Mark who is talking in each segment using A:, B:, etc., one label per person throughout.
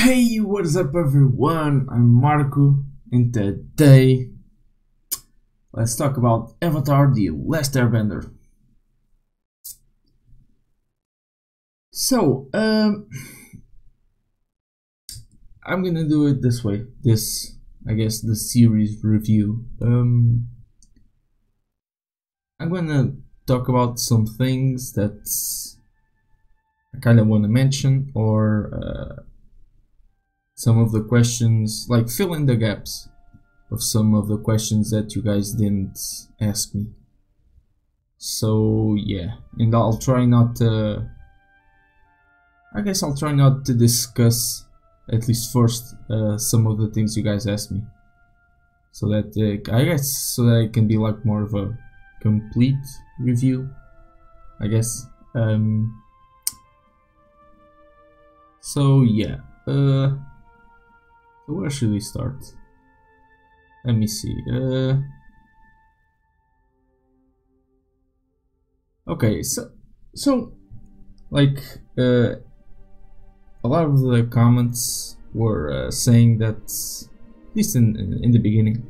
A: Hey, what's up everyone? I'm Marco, and today let's talk about Avatar: The Last Airbender. So, I'm gonna do it this way. I guess, the series review. I'm gonna talk about some things that I kind of want to mention, or some of the questions, like fill in the gaps of some of the questions that you guys didn't ask me. So yeah, and I'll try not to, I guess I'll try not to discuss, at least first, some of the things you guys asked me, so that I guess so that it can be like more of a complete review, I guess. So yeah, where should we start? Let me see. Okay, so like a lot of the comments were saying that, at least in the beginning,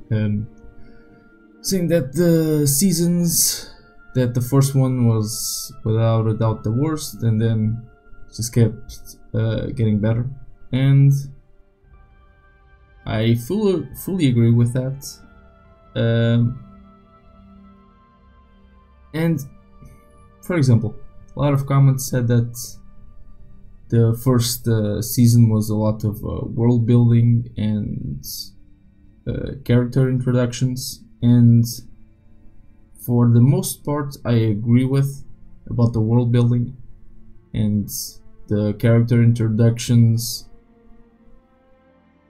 A: saying that the seasons, that the first one was without a doubt the worst, and then just kept getting better, and I fully agree with that. And for example, a lot of comments said that the first season was a lot of world building and character introductions, and for the most part I agree with about the world building and the character introductions.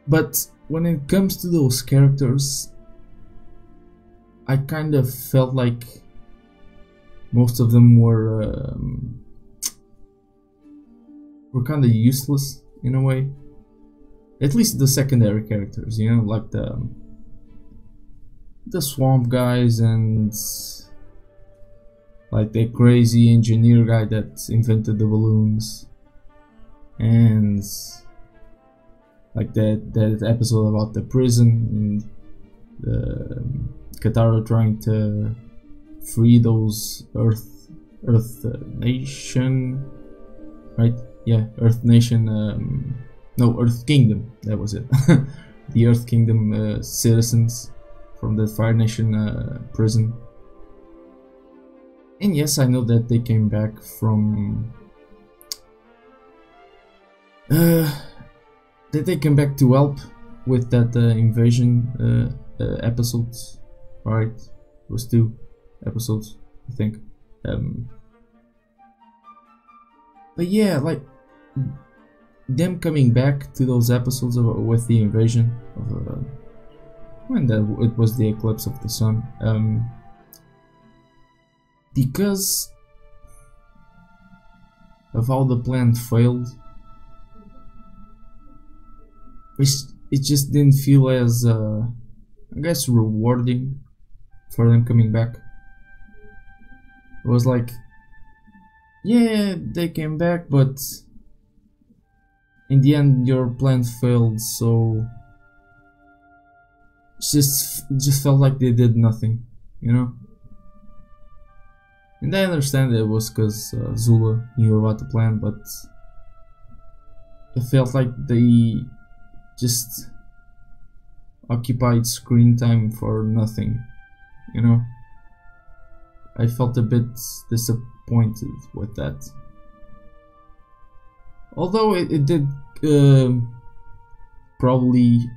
A: But when it comes to those characters, I kind of felt like most of them were kind of useless in a way. At least the secondary characters, you know, like the swamp guys, and like the crazy engineer guy that invented the balloons, and like that episode about the prison and the Katara trying to free those Earth Nation, right? Yeah, Earth Nation. No, Earth Kingdom. That was it. The Earth Kingdom citizens from the Fire Nation prison. And yes, I know that they came back from. That they came back to help with that invasion episodes. Alright, it was 2 episodes, I think. But yeah, like them coming back to those episodes with the invasion of when it was the eclipse of the sun, because of how the plan failed. It just didn't feel as, I guess, rewarding for them coming back. It was like, yeah, they came back, but in the end your plan failed, so it just felt like they did nothing, you know? And I understand that it was because Zula knew about the plan, but it felt like they just occupied screen time for nothing, you know? I felt a bit disappointed with that. Although it did probably,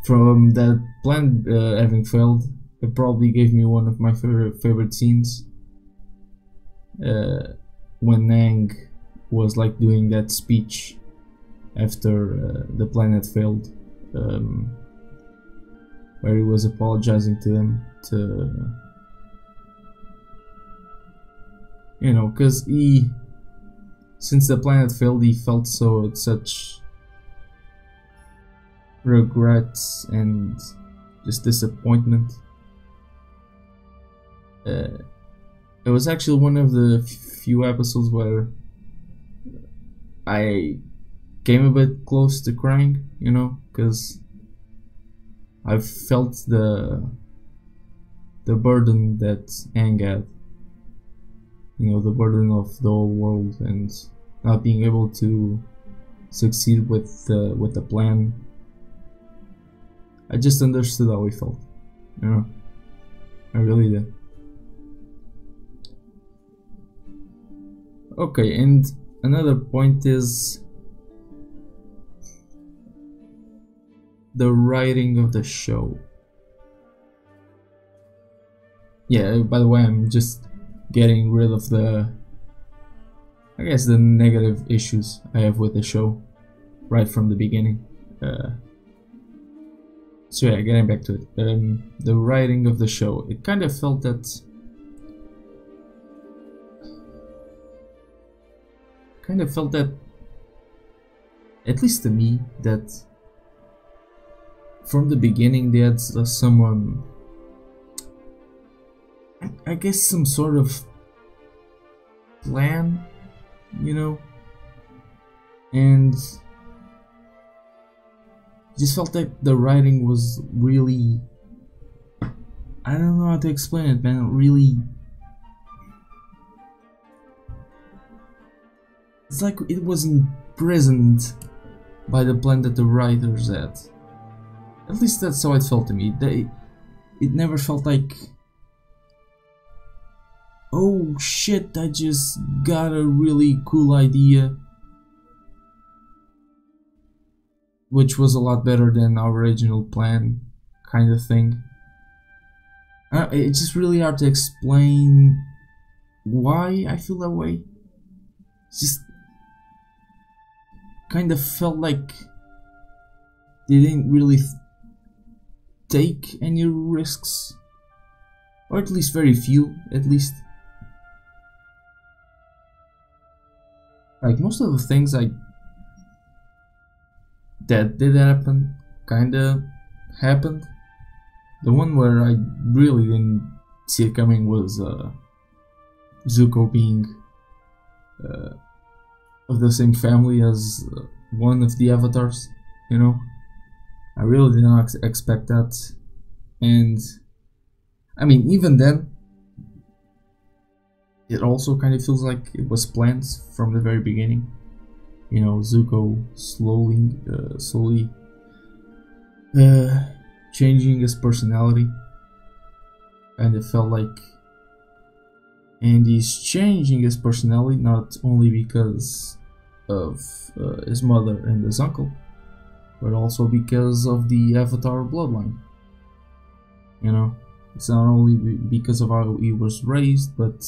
A: from that plan having failed, it probably gave me one of my favorite scenes, when Nang was like doing that speech after the planet failed, where he was apologizing to them, you know, because since the planet failed, he felt such regrets and just disappointment. It was actually one of the few episodes where I came a bit close to crying, you know, because I've felt the burden that Aang had, you know, the burden of the whole world and not being able to succeed with the plan. I just understood how he felt, you know, I really did. Okay, and another point is the writing of the show. Yeah, by the way, I'm just getting rid of the, I guess, the negative issues I have with the show right from the beginning. So yeah, getting back to it. The writing of the show, it kind of felt that, at least to me, that from the beginning they had someone, I guess, some sort of plan, you know, and just felt like the writing was really, I don't know how to explain it, man, really, it's like it was imprisoned by the plan that the writers had. At least that's how it felt to me. It never felt like, oh shit, I just got a really cool idea, which was a lot better than our original plan, kind of thing. It's just really hard to explain why I feel that way. It's just kind of felt like they didn't really take any risks, or at least very few, at least. Like most of the things that did happen kinda happened. The one where I really didn't see it coming was Zuko being of the same family as one of the avatars, you know. I really did not expect that, and I mean, even then, it also kind of feels like it was planned from the very beginning. You know, Zuko slowly changing his personality, and it felt like, and he's changing his personality not only because of his mother and his uncle, but also because of the Avatar bloodline. You know, it's not only because of how he was raised, but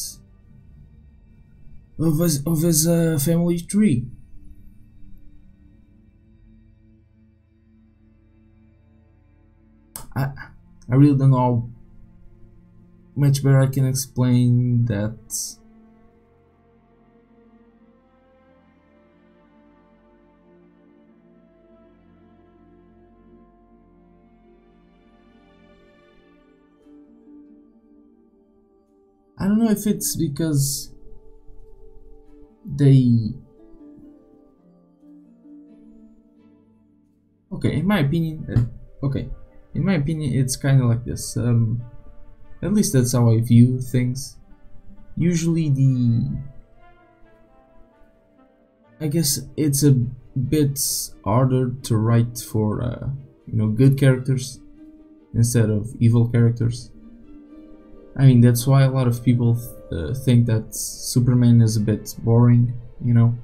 A: of his family tree. I really don't know how much better I can explain that. I don't know if it's because they... Okay, in my opinion, it's kind of like this. At least that's how I view things. Usually I guess it's a bit harder to write for you know, good characters instead of evil characters. I mean, that's why a lot of people think that Superman is a bit boring, you know.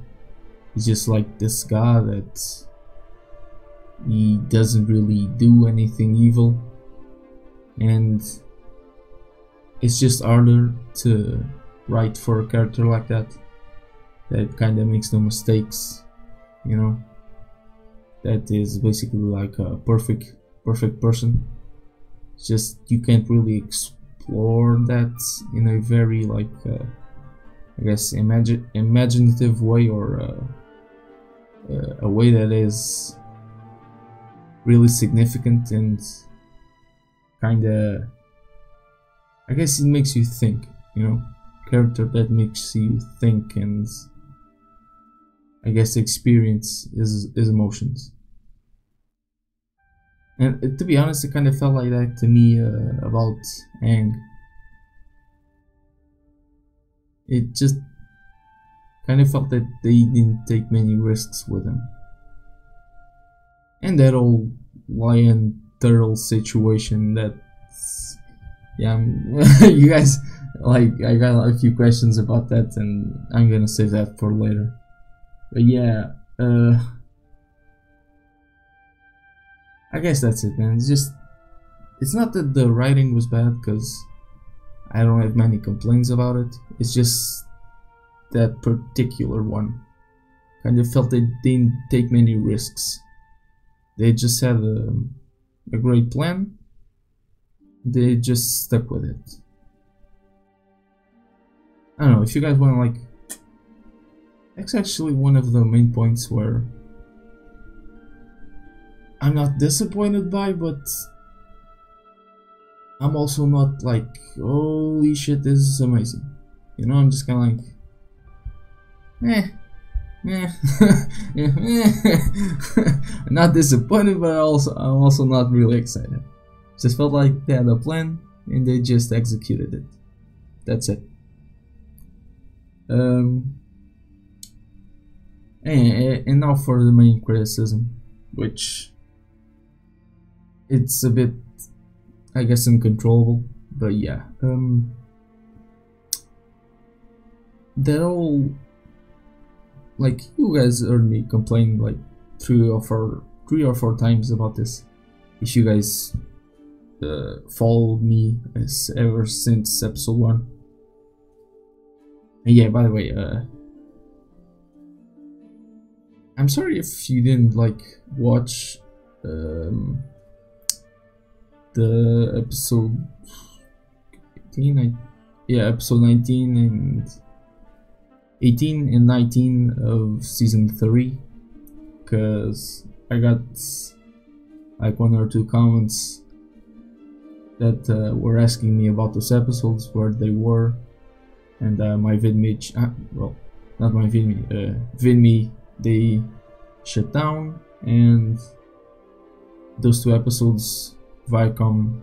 A: He's just like this guy that he doesn't really do anything evil, and it's just harder to write for a character like that kind of makes no mistakes, you know, that is basically like a perfect person. It's just you can't really explore that in a very like I guess imaginative way, or a way that is really significant and kinda, I guess it makes you think, you know, character that makes you think and I guess, experience his emotions. And to be honest, it kind of felt like that to me about Aang. It just kind of felt that they didn't take many risks with him. And that whole lion turtle situation, that's, yeah, you guys, like, I got a few questions about that, and I'm gonna save that for later. But yeah, I guess that's it, man. It's not that the writing was bad, because I don't have many complaints about it. It's just that particular one. Kind of felt they didn't take many risks. They just had a great plan. They just stuck with it. I don't know, if you guys want to, like... That's actually one of the main points where I'm not disappointed by, but I'm also not like, holy shit, this is amazing. You know, I'm just kind of like, I'm not disappointed, but I'm also not really excited. Just felt like they had a plan and they just executed it. That's it. And now for the main criticism, which it's a bit, I guess, uncontrollable, but yeah, that whole, like, you guys heard me complain like three or four times about this. If you guys followed me ever since episode 1. And yeah, by the way, I'm sorry if you didn't like watch the episode 18, episode 19 and 18 and 19 of season 3, because I got like 1 or 2 comments that were asking me about those episodes, where they were, and my vidme, well, not my vidme, they shut down, and those 2 episodes, Viacom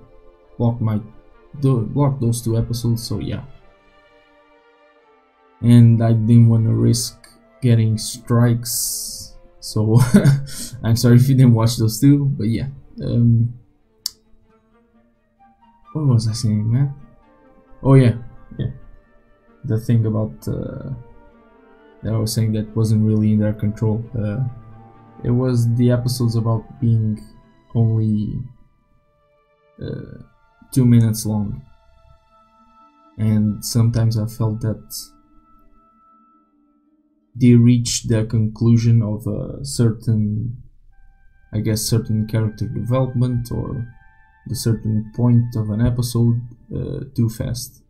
A: blocked those 2 episodes, so yeah. And I didn't want to risk getting strikes, so I'm sorry if you didn't watch those 2, but yeah. What was I saying, man? Oh yeah, the thing about that I was saying that wasn't really in their control. It was the episodes about being only 2 minutes long, and sometimes I felt that they reached the conclusion of a certain, I guess, certain character development or the certain point of an episode too fast.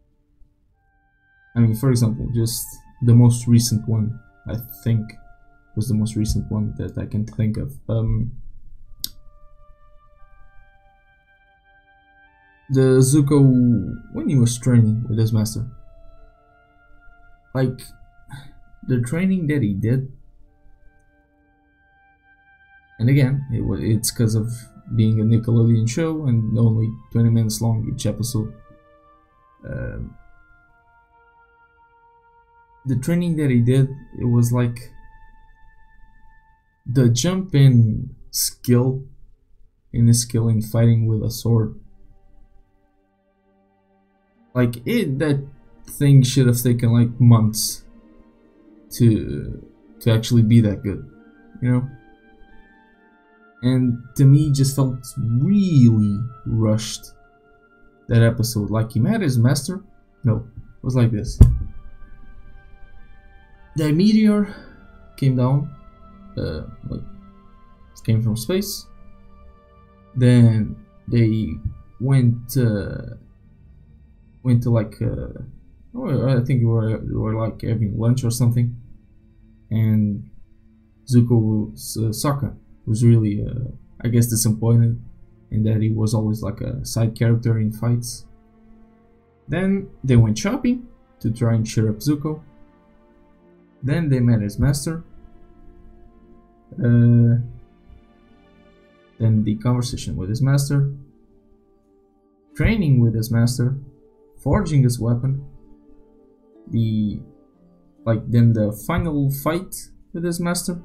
A: I mean, for example, just the most recent one, I think, was the most recent one that I can think of. The Zuko, when he was training with his master, like, the training that he did, and again, it's because of being a Nickelodeon show and only 20 minutes long each episode. The training that he did, it was like the jump in skill, in fighting with a sword. Like, that thing should have taken like months to actually be that good, you know? And to me, just felt really rushed, that episode. Like, he met his master? No, it was like this. The meteor came down, like, came from space. Then they went to like, I think we were like having lunch or something, and Zuko's Sokka was really, I guess, disappointed in that he was always like a side character in fights. Then they went shopping to try and cheer up Zuko. Then they met his master, Then the conversation with his master, training with his master, forging his weapon, then the final fight with his master,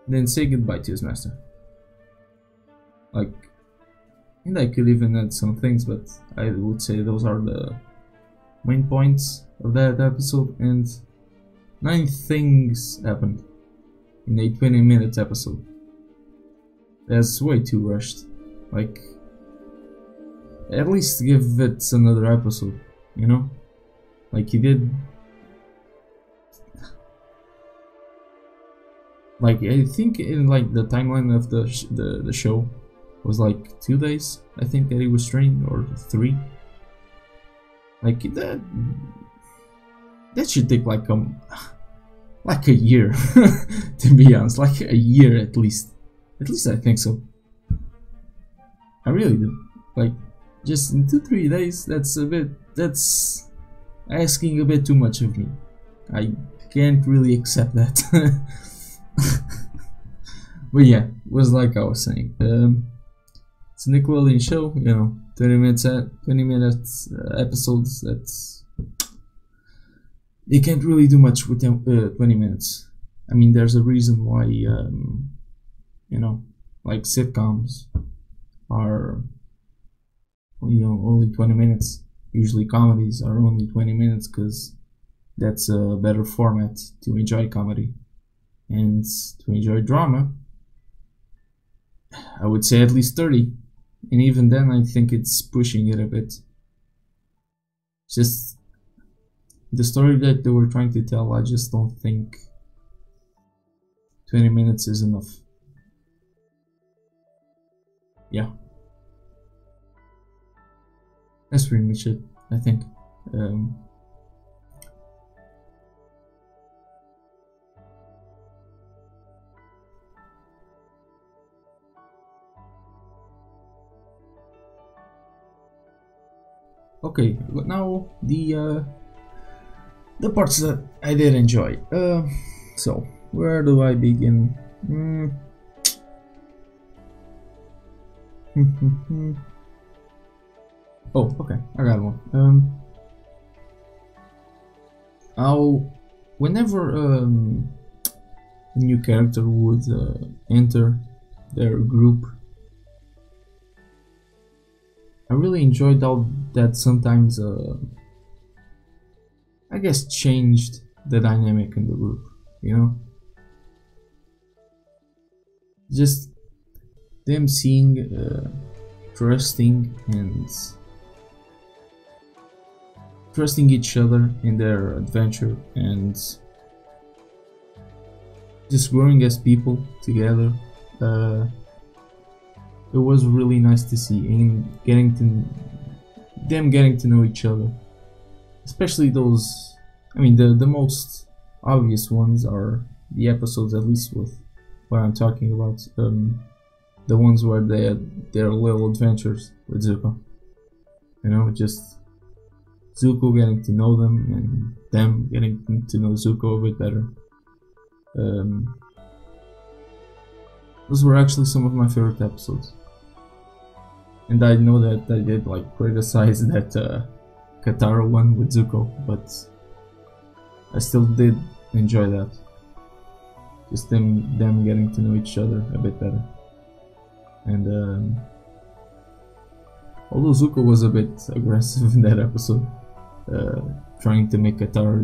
A: then say goodbye to his master. And I could even add some things, but I would say those are the main points of that episode. And 9 things happened in a 20-minute episode. That's way too rushed. At least give it another episode, you know? He did. I think in the timeline of the show was 2 days. I think that he was training, or 3. That should take a year, to be honest. A year at least. At least I think so. I really do. Just in 2-3 days, that's asking a bit too much of me. I can't really accept that. But yeah, it was like I was saying. It's a Nickelodeon show, 20 minutes episodes. They can't really do much with 20 minutes. I mean, there's a reason why, sitcoms are, only 20 minutes. Usually comedies are only 20 minutes because that's a better format to enjoy comedy. And to enjoy drama, I would say at least 30. And even then, I think it's pushing it a bit. Just the story that they were trying to tell, I just don't think 20 minutes is enough. Yeah. That's pretty much it, I think. Okay, but now the parts that I did enjoy. So where do I begin? Oh, okay, I got one. Whenever a new character would enter their group, I really enjoyed how that sometimes, I guess, changed the dynamic in the group, Just them seeing, trusting each other in their adventure, and just growing as people together. It was really nice to see, and getting to know each other. Especially those, the most obvious ones are the episodes, at least with what I'm talking about. The ones where they had their little adventures with Zuko. Just Zuko getting to know them, and them getting to know Zuko a bit better. Those were actually some of my favorite episodes. And I know that I did criticize that Katara one with Zuko, but I still did enjoy that. Just them getting to know each other a bit better. And although Zuko was a bit aggressive in that episode, trying to make Katara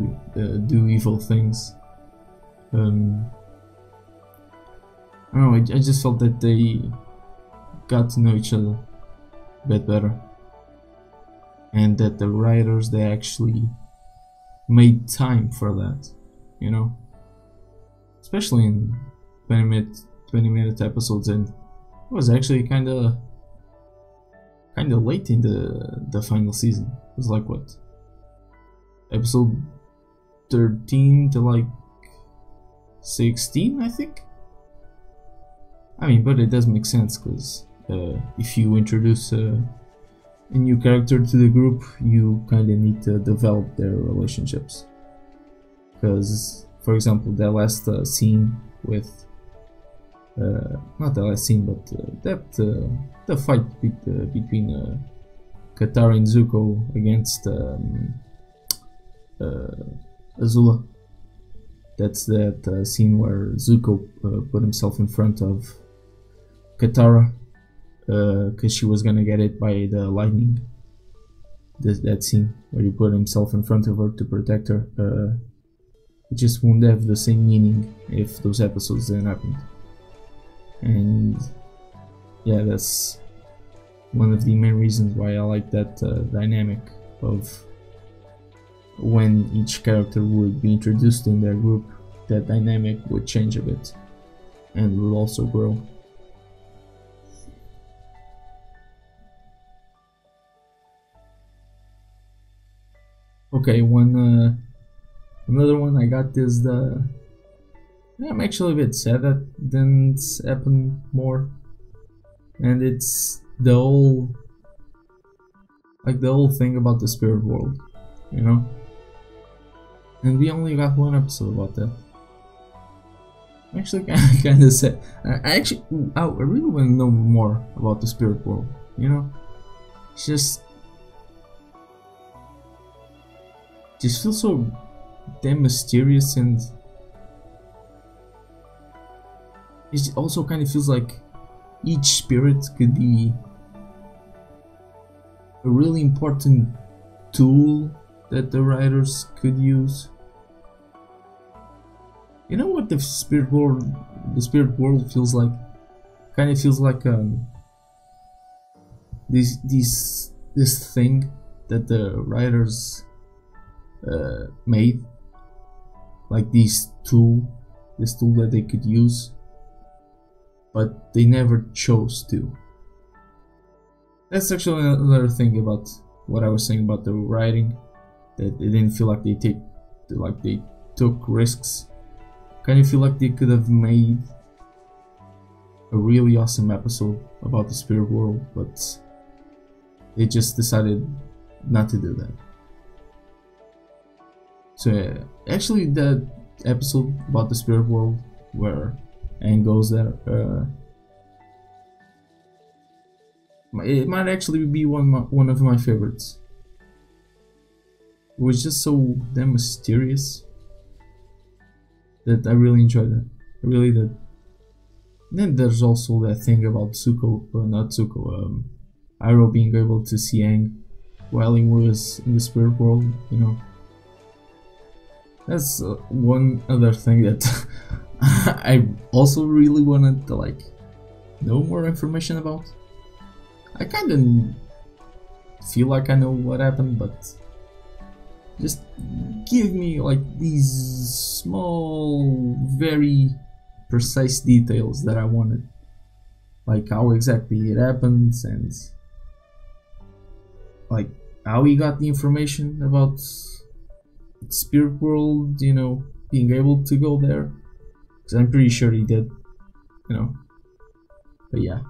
A: do evil things, I don't know, I just felt that they got to know each other a bit better, and that the writers, they actually made time for that, especially in 20 minute episodes. And it was actually kind of late in the final season. It was what, episode 13 to 16, I think. But it does make sense, because if you introduce a new character to the group, you kind of need to develop their relationships. Because, for example, that last scene with not the last scene, but the fight between Katara and Zuko against Azula. That's that scene where Zuko put himself in front of Katara because she was gonna get hit by the lightning. That scene where he put himself in front of her to protect her. It just won't have the same meaning if those episodes didn't happen. And yeah, that's one of the main reasons why I like that dynamic of when each character would be introduced in their group, that dynamic would change a bit and will also grow. Okay, another one I got is I'm actually a bit sad that didn't happen more, and it's the whole thing about the spirit world, you know. And we only got one episode about that. I'm actually kind of sad. I really want to know more about the spirit world, you know. It's just feels so damn mysterious, and it also kind of feels like each spirit could be a really important tool that the writers could use. You know what the spirit world feels like? Kind of feels like this thing that the writers made, like this tool that they could use, but they never chose to. That's actually another thing about what I was saying about the writing, that it didn't feel like they took risks. Kind of feel like they could have made a really awesome episode about the spirit world, but they just decided not to do that. So actually, that episode about the spirit world where Aang goes there, it might actually be one of my favorites. It was just so damn mysterious that I really enjoyed it. I really did. Then there's also that thing about Iroh being able to see Aang while he was in the spirit world, you know. That's one other thing that I also really wanted to know more information about. I kind of feel like I know what happened, but just give me these small, very precise details that I wanted, like how exactly it happens and how he got the information about spirit world, you know, being able to go there, because I'm pretty sure he did, you know. But yeah,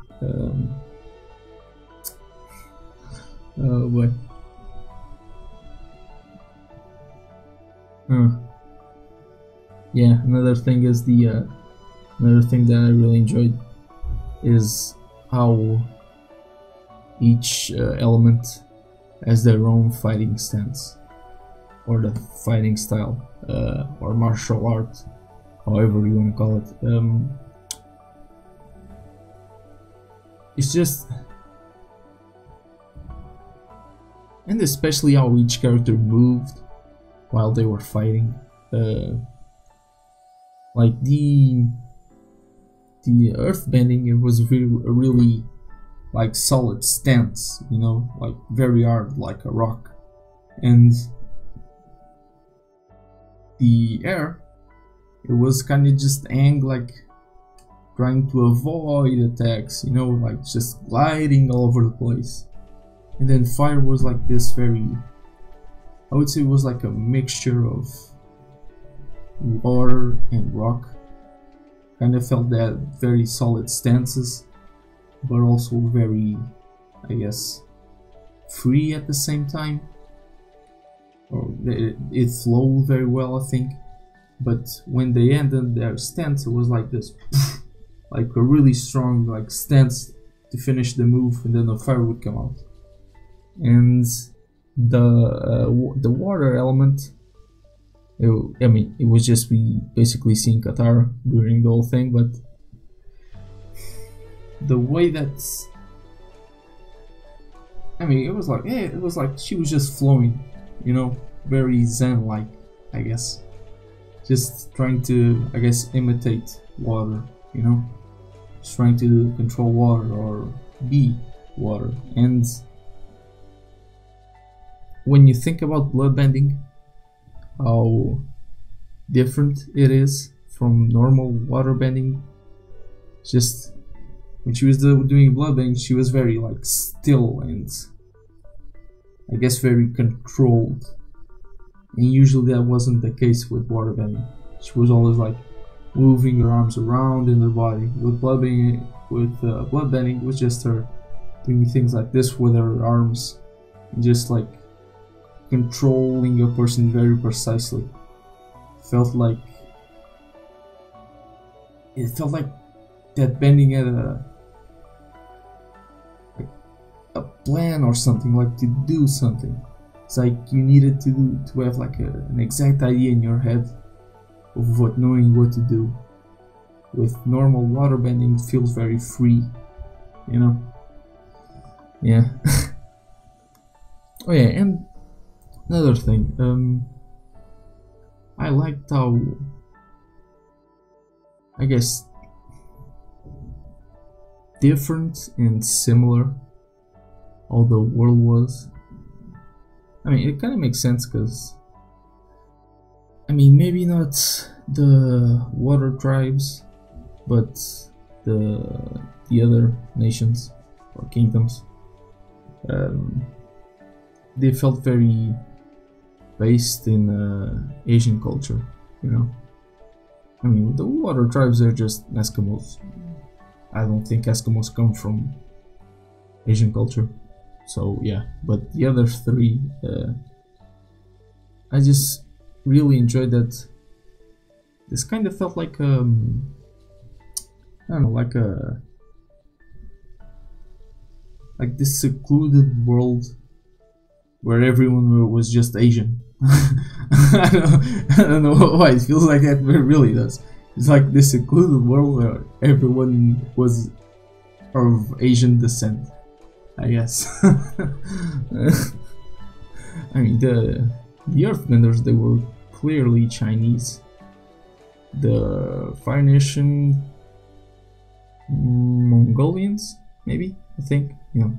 A: oh boy. Yeah, another thing is another thing that I really enjoyed is how each element has their own fighting stance, or the fighting style, or martial art, however you want to call it. It's just, and especially how each character moved while they were fighting. Like the earthbending, it was really solid stance, you know, very hard, like a rock. And the air, it was kind of just Aang trying to avoid attacks, you know, just gliding all over the place. And then fire was this very, I would say it was a mixture of water and rock. Kind of felt that very solid stances, but also very, I guess, free at the same time. Or it flowed very well, I think. But when they ended their stance, it was like this, like a really strong like stance to finish the move, and then the fire would come out. And the water element, I mean, it was just we basically seeing Katara during the whole thing, but the way that's, I mean, it was like, hey, it was like she was just flowing, you know, very zen-like, I guess, just trying to, I guess, imitate water, you know, just trying to control water or be water. And when you think about bloodbending, how different it is from normal waterbending, just when she was doing bloodbending, she was very like still and I guess very controlled, and usually that wasn't the case with waterbending. She was always like moving her arms around in her body. With bloodbending, it was just her doing things like this with her arms, just like controlling a person very precisely. It felt like that bending had a plan or something, like to do something. It's like you needed to have like an exact idea in your head of knowing what to do. With normal waterbending, it feels very free, you know. Yeah. Oh yeah, and another thing, I liked how, I guess, different and similar all the world was. I mean, it kind of makes sense because, I mean, maybe not the water tribes, but the other nations or kingdoms, they felt very based in Asian culture, you know. I mean, the water tribes are just Eskimos. I don't think Eskimos come from Asian culture, so yeah. But the other three, I just really enjoyed that. This kind of felt like I don't know, like this secluded world where everyone was just Asian. I don't know why it feels like that, but it really does. It's like this secluded world where everyone was of Asian descent, I guess. I mean, the Earthbenders, they were clearly Chinese. The Fire Nation, Mongolians, maybe, I think, you know,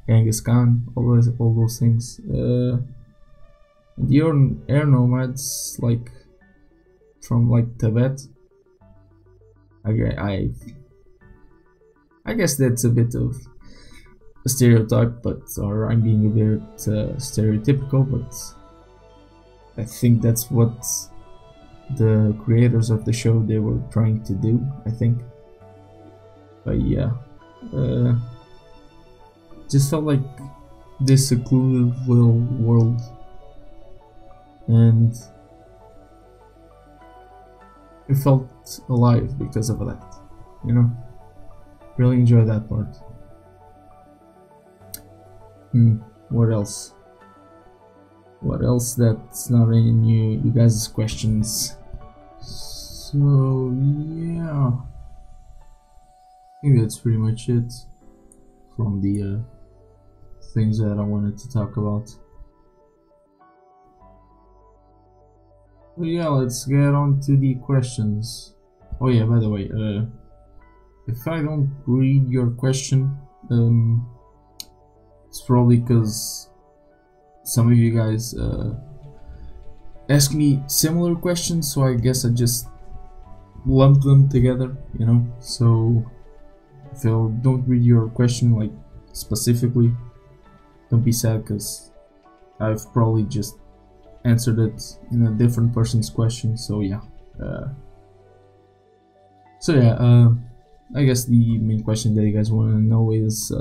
A: Genghis Khan, all those things. The air nomads, like from like Tibet. I guess that's a bit of a stereotype, or I'm being a bit stereotypical, but I think that's what the creators of the show, they were trying to do, I think. But yeah, just felt like this secluded little world, and it felt alive because of that, you know. Really enjoy that part. What else? What else that's not in you guys' questions? So yeah, I think that's pretty much it from the things that I wanted to talk about. So yeah, let's get on to the questions. Oh yeah, by the way, if I don't read your question, it's probably because some of you guys ask me similar questions, so I guess I just lump them together, you know. So if I don't read your question like specifically, don't be sad, because I've probably just answered it in a different person's question. So yeah, I guess the main question that you guys want to know is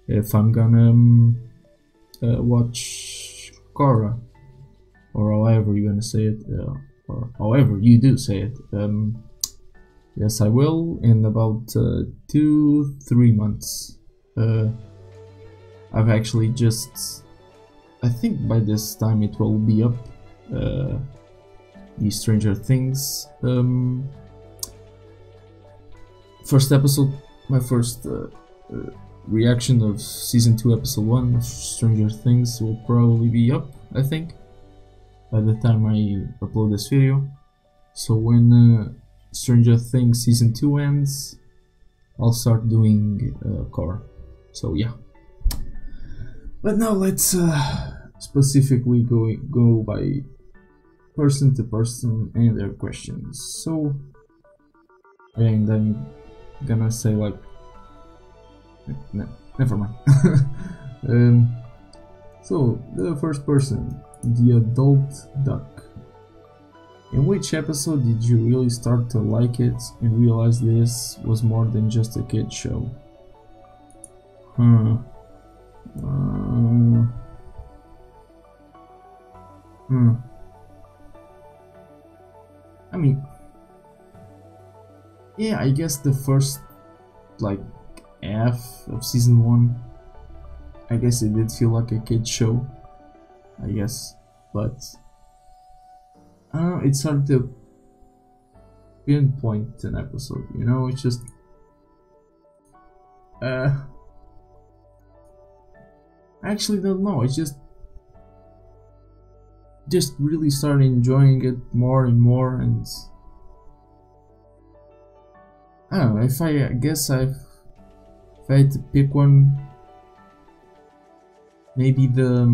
A: if I'm gonna watch Korra, or however you're gonna say it, or however you do say it. Yes, I will in about 2-3 months. I've actually just, I think by this time it will be up, the Stranger Things first episode, my first reaction of season 2 episode 1 of Stranger Things will probably be up, I think, by the time I upload this video. So when Stranger Things season 2 ends, I'll start doing core. So yeah. But now let's specifically go by person to person and their questions. So, and I'm gonna say like, no, never mind. So the first person, the adult duck. In which episode did you really start to like it and realize this was more than just a kid show? I mean, yeah, I guess the first like half of season 1, I guess it did feel like a kid show, I guess, but it's hard to pinpoint an episode, you know. It's just I actually don't know. It's just really started enjoying it more and more, and I don't know. If I guess if I had to pick one, maybe the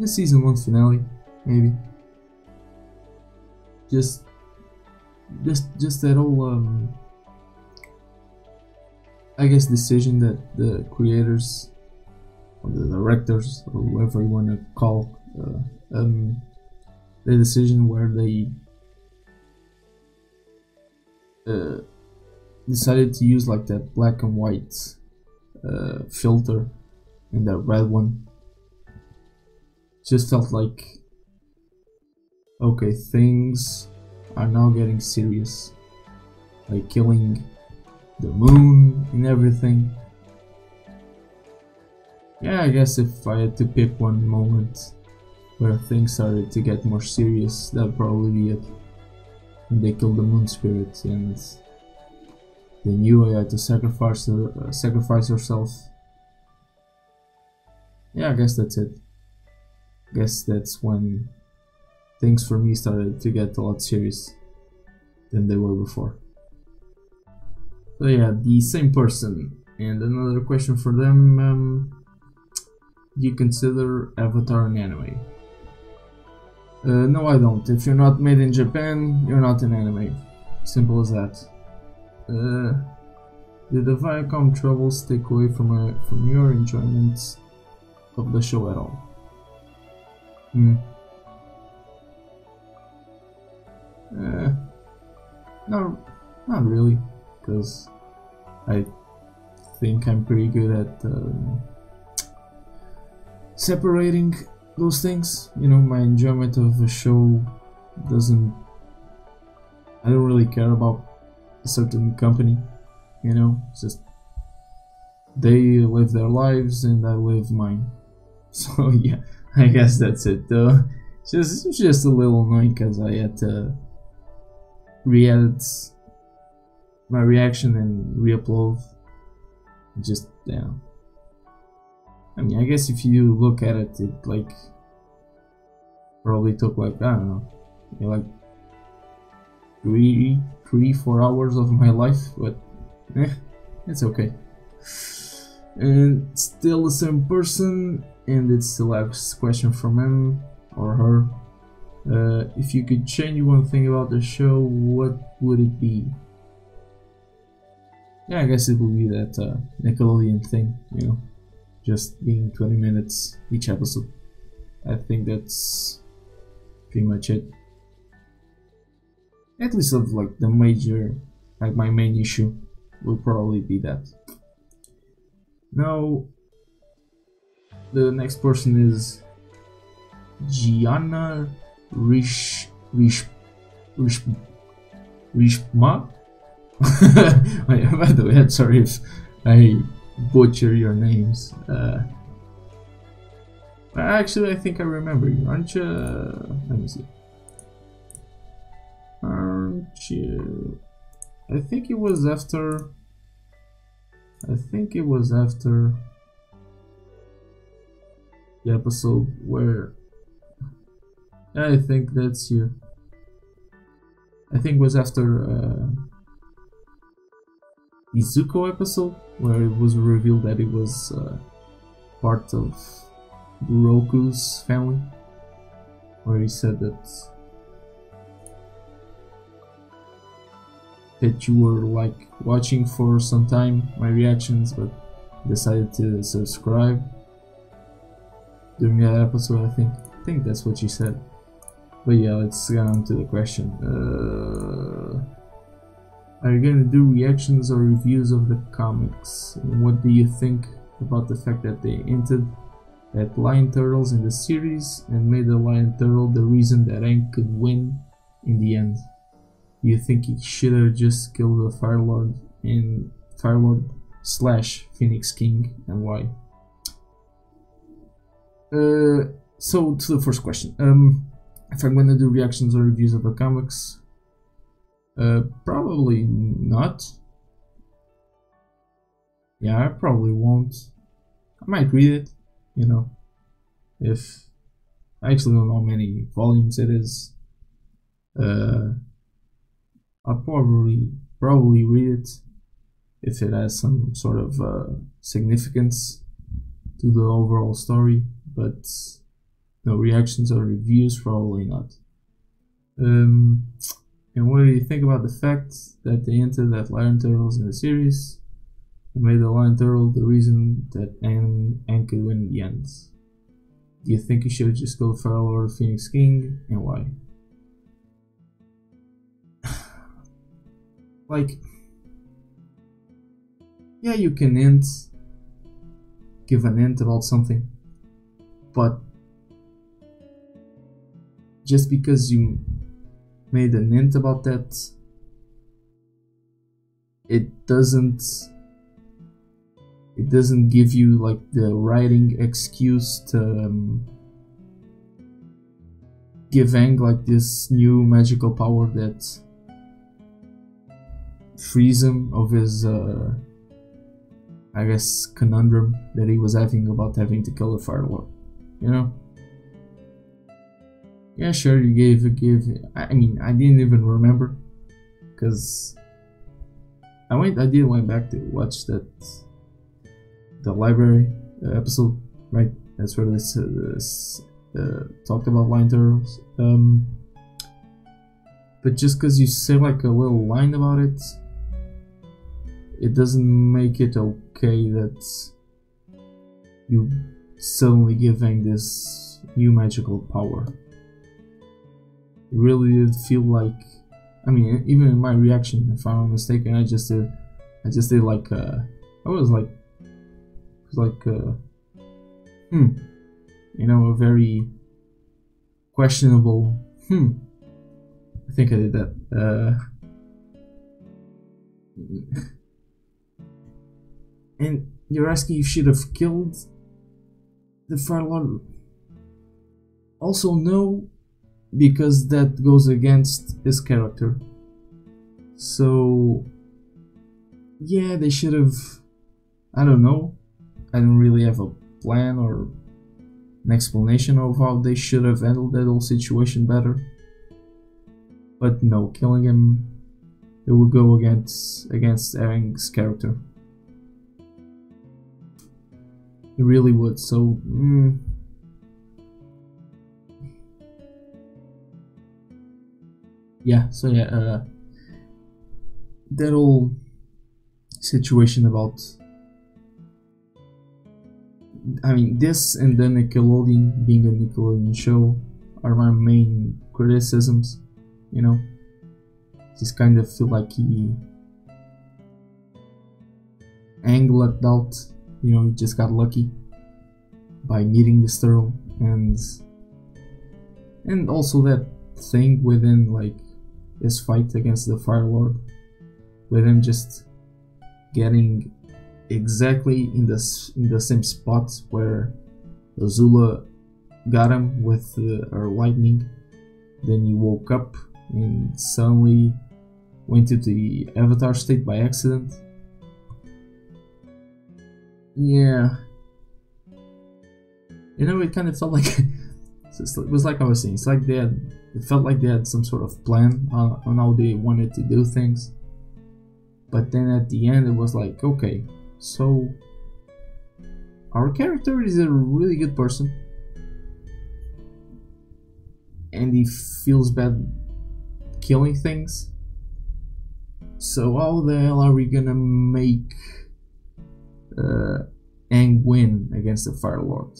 A: season 1 finale, maybe. Just that whole I guess decision that the creators or the directors or whoever you want to call the decision where they decided to use like that black and white filter and that red one. Just felt like, okay, things are now getting serious, like killing the moon and everything. Yeah, I guess if I had to pick one moment where things started to get more serious, that'd probably be it. When they killed the moon spirit and they knew I had to sacrifice herself. Yeah, I guess that's it. I guess that's when things for me started to get a lot serious than they were before. So yeah, the same person. And another question for them, do you consider Avatar an anime? No, I don't. If you're not made in Japan, you're not an anime. Simple as that. Did the Viacom troubles take away from your enjoyment of the show at all? No, not really, because I think I'm pretty good at separating those things. You know, my enjoyment of a show I don't really care about a certain company, you know. It's just they live their lives and I live mine. So yeah, I guess that's it though. It's just a little annoying because I had to re-edit my reaction and re-upload. Just, yeah. I mean, I guess if you look at it, it like probably took like, I don't know, like 3-4 hours of my life, but it's okay. And still the same person, and it's the last question from him or her. If you could change one thing about the show, what would it be? Yeah, I guess it would be that Nickelodeon thing, you know, just being 20 minutes each episode. I think that's pretty much it. At least of like the major, like my main issue will probably be that. Now, the next person is Gianna Rish Rishma? By the way, I'm sorry if I butcher your names. Actually, I think I remember you, aren't you? Let me see. Aren't you? I think it was after. The episode where. I think that's you. I think it was after the Zuko episode where it was revealed that it was part of Roku's family, where he said that you were like watching for some time my reactions, but decided to subscribe during that episode. I think that's what you said. But yeah, let's get on to the question. Are you gonna do reactions or reviews of the comics? And what do you think about the fact that they hinted at Lion Turtles in the series and made the Lion Turtle the reason that Aang could win in the end? Do you think he should have just killed the Fire Lord / Phoenix King, and why? So to the first question, if I'm gonna do reactions or reviews of the comics, probably not. Yeah, I probably won't. I might read it, you know, if I actually don't know how many volumes it is. I'll probably read it if it has some sort of significance to the overall story, but no reactions or reviews, probably not. And what do you think about the fact that they entered that Lion Turtles in the series and made the Lion Turtle the reason that Aang could win in the end? Do you think he should have just killed Fire Lord Phoenix King, and why? Like, yeah, you can give an hint about something, but just because you made an hint about that, it doesn't give you like the writing excuse to give Aang like this new magical power that frees him of his I guess conundrum that he was having about having to kill the Fire Lord, you know? Yeah, sure, you gave. I mean, I didn't even remember, because I went back to watch the library episode, right? That's where this talked about Lion Turtles. But just because you say like a little line about it, it doesn't make it okay that you suddenly give Aang this new magical power. It really did feel like, I mean, even in my reaction, if I'm not mistaken, I just did like I was like you know, a very questionable I think I did that. And you're asking if you should have killed the Fire Lord. Also no, because that goes against his character. So yeah, they should have, I don't know, I don't really have a plan or an explanation of how they should have handled that whole situation better. But no, killing him, it would go against Aang's character. It really would. So yeah. So yeah, that whole situation about, I mean, this and then Nickelodeon being a Nickelodeon show are my main criticisms. You know, just kind of feel like Aang lucked out. You know, he just got lucky by meeting this turtle, and also that thing within like his fight against the Fire Lord, with him just getting exactly in the same spot where Azula got him with her lightning. Then he woke up and suddenly went to the Avatar state by accident. Yeah, you know, it kind of felt like it was like I was saying. It's like it felt like they had some sort of plan on how they wanted to do things. But then at the end, it was like, okay, so our character is a really good person, and he feels bad killing things. So how the hell are we gonna make Aang win against the Fire Lord?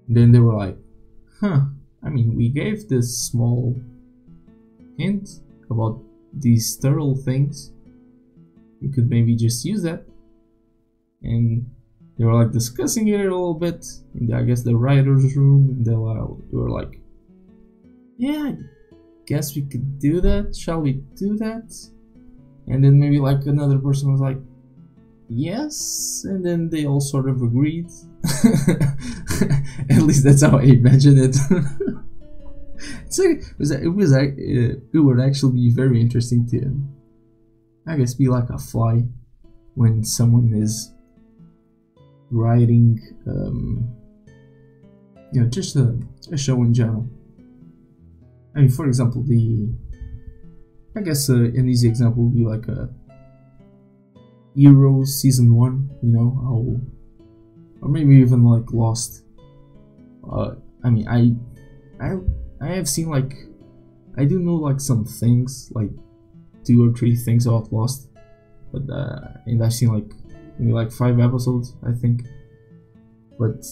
A: Then they were like, huh, I mean, we gave this small hint about these sterile things. You could maybe just use that. And they were like discussing it a little bit in I guess the writer's room. And they were like, yeah, I guess we could do that. Shall we do that? And then maybe like another person was like, yes, and then they all sort of agreed. At least that's how I imagine it. It would actually be very interesting to, I guess, be like a fly when someone is writing, you know, just a show in general. I mean, for example, I guess an easy example would be like a Heroes season 1, you know, or maybe even like Lost. I mean, I have seen like, I do know like some things, like 2 or 3 things about Lost, but and I've seen like maybe like 5 episodes, I think, but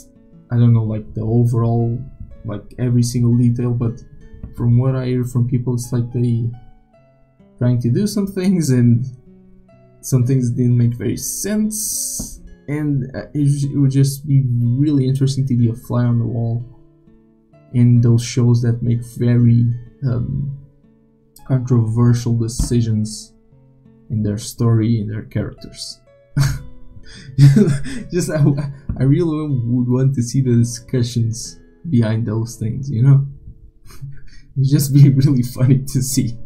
A: I don't know like the overall, like every single detail. But from what I hear from people, it's like they trying to do some things and some things didn't make very sense, and it would just be really interesting to be a fly on the wall in those shows that make very controversial decisions in their story, in their characters. Just I really would want to see the discussions behind those things, you know. It'd just be really funny to see.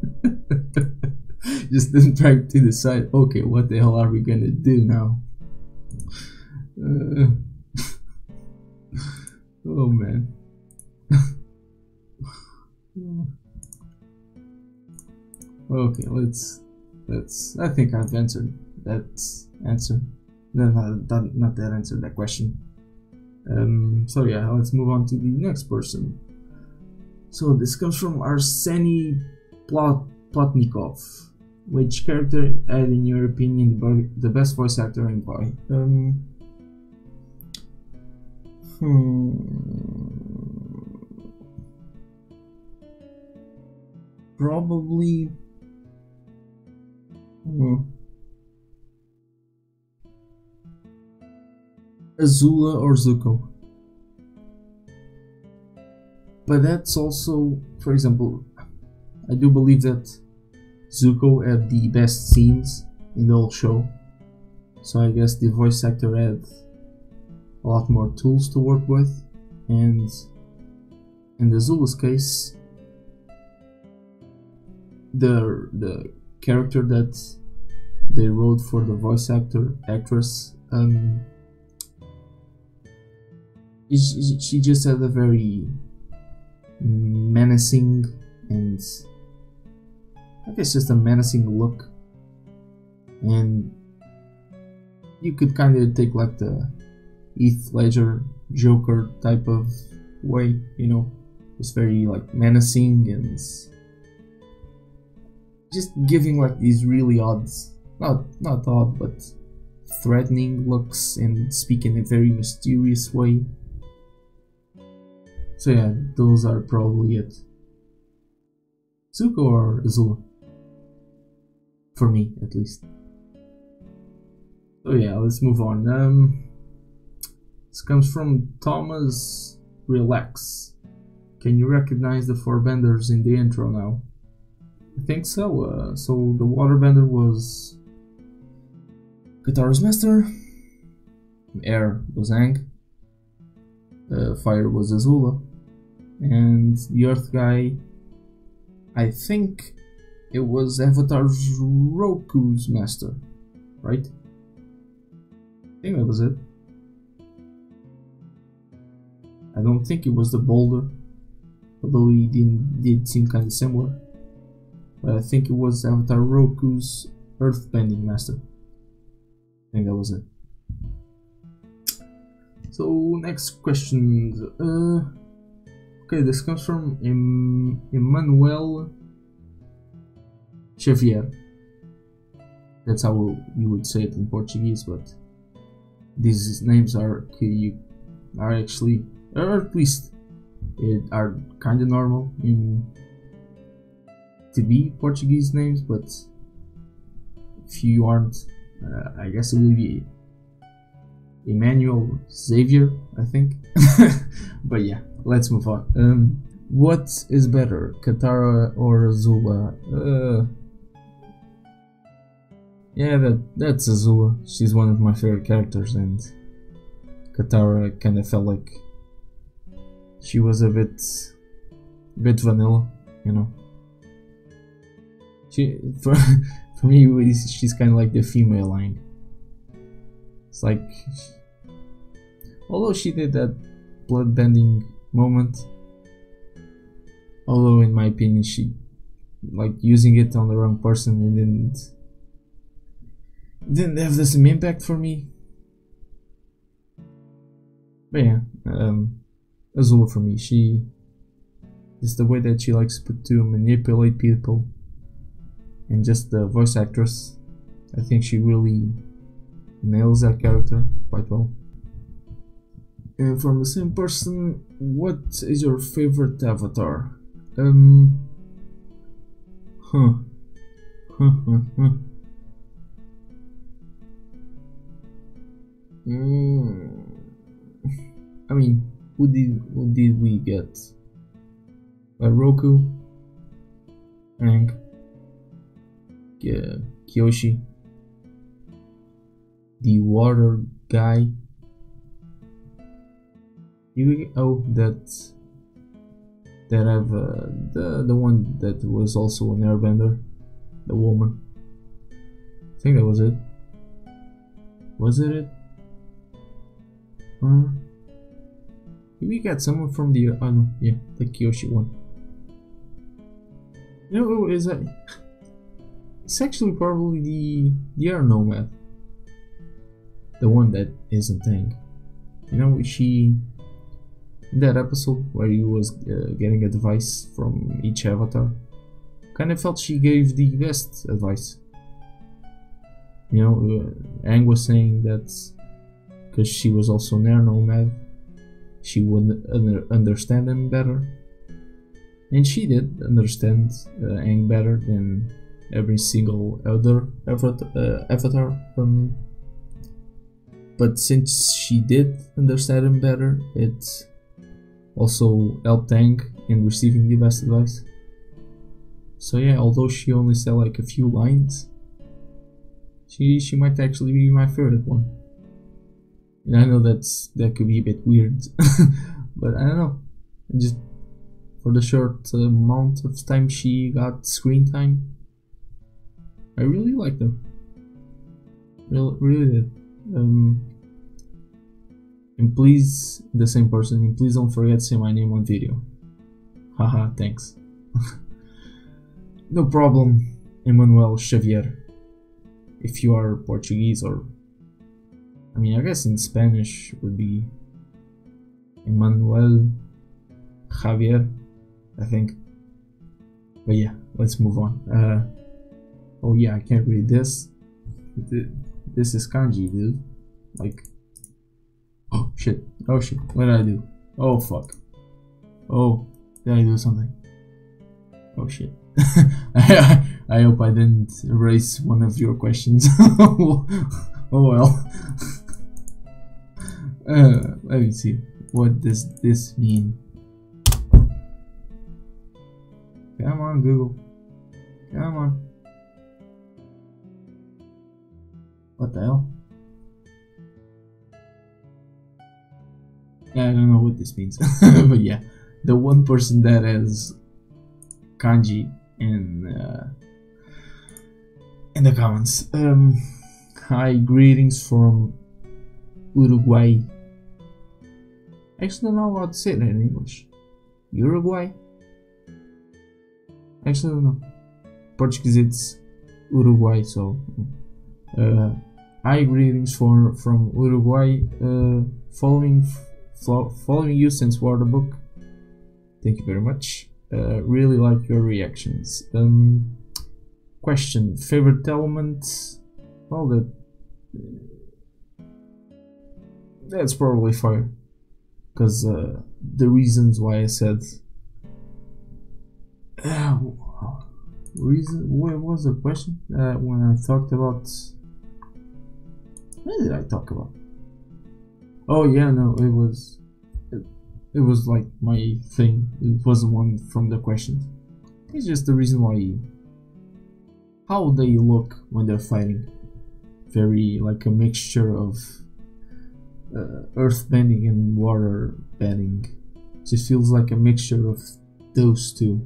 A: Just then trying to decide, okay, what the hell are we gonna do now? Oh man. Okay, let's. I think I've answered that answer. No, not that answer. That question. So yeah, let's move on to the next person. So this comes from Arseny Plotnikov. Which character had, in your opinion, the best voice actor and why? Probably. Azula or Zuko. But that's also, for example, I do believe that Zuko had the best scenes in the whole show, so I guess the voice actor had a lot more tools to work with, and in the Azula's case, the character that they wrote for the voice actress, she just had a very menacing and I guess just a menacing look, and you could kind of take like the Heath Ledger Joker type of way, you know, it's very like menacing and just giving like these really odd, not odd, but threatening looks and speaking in a very mysterious way. So yeah, those are probably it. Zuko or Azula? For me, at least. So yeah, let's move on. This comes from Thomas Relax. Can you recognize the 4 benders in the intro now? I think so. So the waterbender was Guitar's Master, air was Aang, fire was Azula, and the earth guy, I think it was Avatar Roku's master, right? I think that was it. I don't think it was the boulder, although he did seem kind of similar. But I think it was Avatar Roku's earthbending master. I think that was it. So next question. Okay, this comes from Emmanuel Xavier. That's how you would say it in Portuguese, but these names are actually, or at least are kind of normal to be Portuguese names, but if you aren't, I guess it would be Emmanuel Xavier, I think. But yeah, let's move on. What is better, Katara or Azula? Yeah, that's Azula. She's one of my favorite characters, and Katara kind of felt like she was a bit vanilla, you know. For me, she's kind of like the female line. It's like, although she did that bloodbending moment, although in my opinion she like using it on the wrong person and didn't have the same impact for me. But yeah, Azula for me, she is the way that she likes to manipulate people, and just the voice actress, I think she really nails that character quite well. And from the same person, what is your favorite avatar? I mean, who did we get? Roku, Aang, Kyoshi, the water guy. That have the one that was also an airbender, the woman. I think that was it. Was it? We got someone from the no, yeah, the Kyoshi one. You know, is that? It's actually probably the air nomad, the one that isn't Aang. You know, she in that episode where he was getting advice from each avatar, kind of felt she gave the best advice. You know, Aang was saying that because she was also an air nomad, she would understand him better, and she did understand Aang better than every single other avatar. But since she did understand him better, it also helped Aang in receiving the best advice. So yeah, although she only said like a few lines, she might actually be my favorite one. And I know that could be a bit weird, but I don't know. Just for the short amount of time she got screen time, I really liked her. Really did. And please, the same person, and please don't forget to say my name on video. Haha, thanks. No problem, Emmanuel Xavier. If you are Portuguese, or I mean, I guess in Spanish would be Emmanuel Javier, I think. But yeah, let's move on. Oh yeah, I can't read this. This is kanji, dude. Like, oh shit, what did I do? Oh fuck. Oh, did I do something? Oh shit. I hope I didn't erase one of your questions. Oh well. Let me see. What does this mean? Come on, Google. Come on. What the hell? Yeah, I don't know what this means. But yeah, the one person that has kanji in the comments. Hi, greetings from Uruguay. I actually don't know how to say that in English. Uruguay? Actually, I don't know. Portuguese, it's Uruguay, so. Hi, greetings from Uruguay. Following you since Waterbook. Thank you very much. Really like your reactions. Question: favorite element? Well, that's probably fire, because the reasons why I said. What was the question? When I talked about. What did I talk about? Oh yeah, no, it was like my thing. It wasn't one from the questions. It's just the reason why. How they look when they're fighting. Very like a mixture of earth bending and water bending. Just feels like a mixture of those two.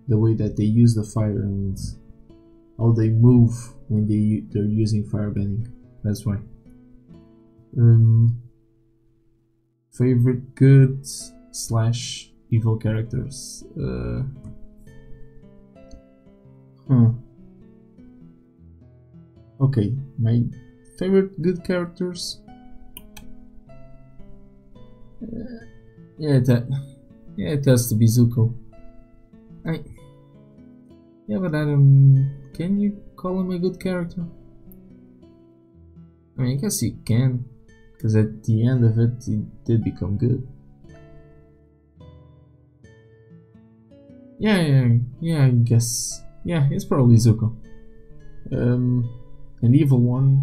A: The way that they use the fire and how they move when they're using fire bending. That's why. Favorite good / evil characters. Okay, my favorite good characters. It has to be Zuko. Yeah, but can you call him a good character? I mean, I guess you can, because at the end of it, he did become good. Yeah, I guess. Yeah, it's probably Zuko. An evil one.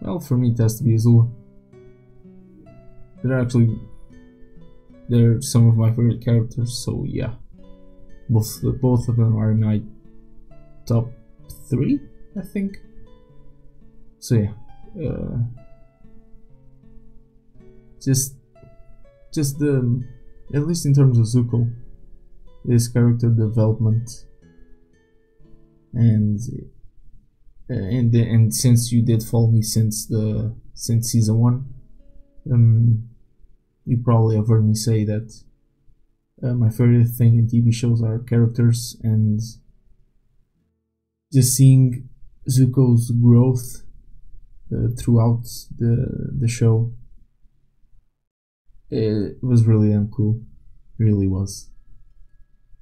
A: Well, for me, it has to be Azula. They're some of my favorite characters, so yeah. Both of them are in my top 3, I think. So yeah. Just the, at least in terms of Zuko, his character development, and since you did follow me since season 1, you probably have heard me say that my favorite thing in TV shows are characters, and just seeing Zuko's growth throughout the show, it was really damn cool. It really was.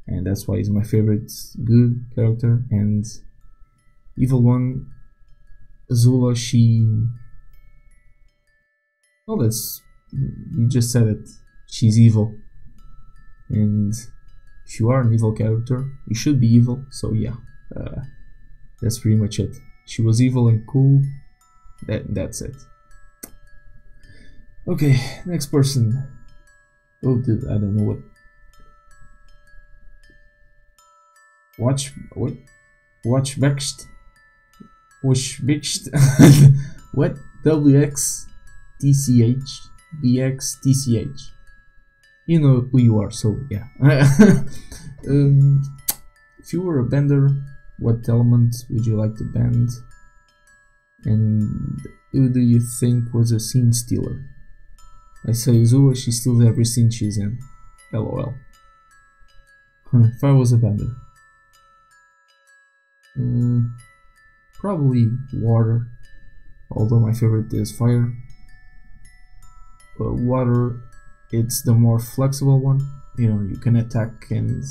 A: And that's why he's my favorite good character. And evil one, Azula, you just said it. She's evil. And if you are an evil character, you should be evil. So yeah, that's pretty much it. She was evil and cool. That's it. Okay, next person. Oh, dude, I don't know what. Watch Bext. What? WXTCH BXTCH. You know who you are, so yeah. If you were a bender, what element would you like to bend? And who do you think was a scene stealer? I say Azula, she steals every scene she's in. LOL. If I was a bender. Probably water. Although my favorite is fire. But water, it's the more flexible one. You know, you can attack and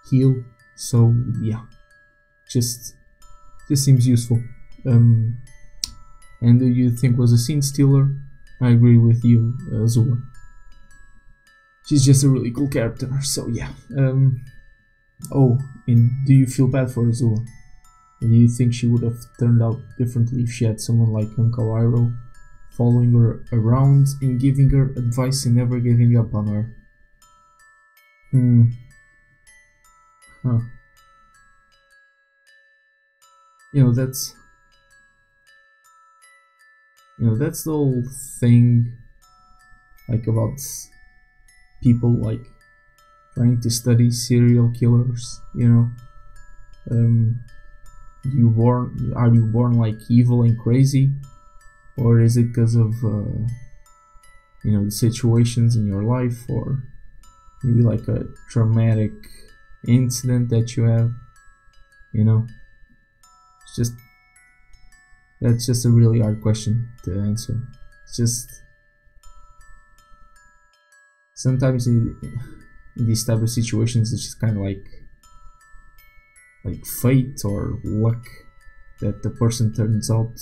A: heal. So yeah. Just seems useful. And do you think was a scene stealer? I agree with you, Azula. She's just a really cool character, so yeah. Oh, and do you feel bad for Azula? And do you think she would have turned out differently if she had someone like Uncle Iroh following her around and giving her advice and never giving up on her? you know, that's that's the whole thing, like, about people like trying to study serial killers. Are you born like evil and crazy, or is it because of the situations in your life, or maybe like a traumatic incident that you have? That's just a really hard question to answer. It's just sometimes in these type of situations, it's just kind of like fate or luck that the person turns out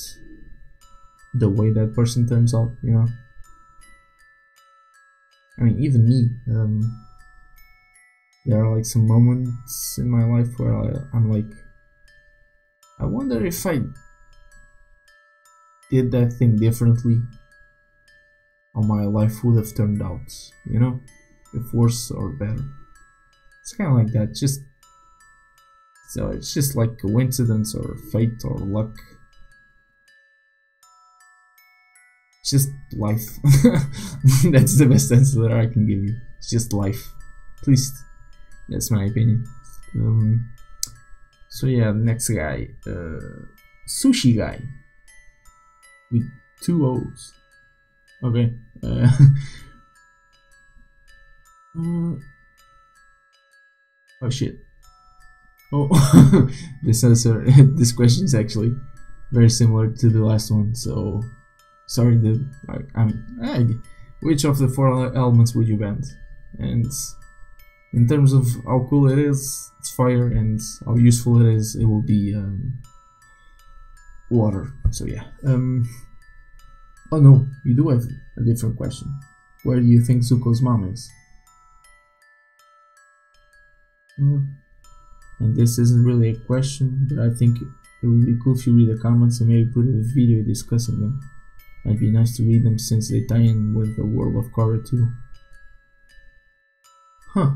A: the way that person turns out. I mean, even me, there are like some moments in my life where I'm like, I wonder if I did that thing differently, how my life would have turned out, if worse or better. It's kind of like that. So it's just like coincidence or fate or luck. It's just life. That's the best answer that I can give you. It's just life. At least that's my opinion. So yeah, next guy, Sushi Guy with 2 O's. Okay. Oh shit. Oh, this question is actually very similar to the last one. So sorry, dude. Which of the 4 elements would you bend? And in terms of how cool it is, it's fire, and how useful it is, it will be water. So yeah. Oh no, you do have a different question. Where do you think Zuko's mom is? And this isn't really a question, but I think it would be cool if you read the comments and maybe put a video discussing them. Might be nice to read them since they tie in with the world of Korra too. Huh.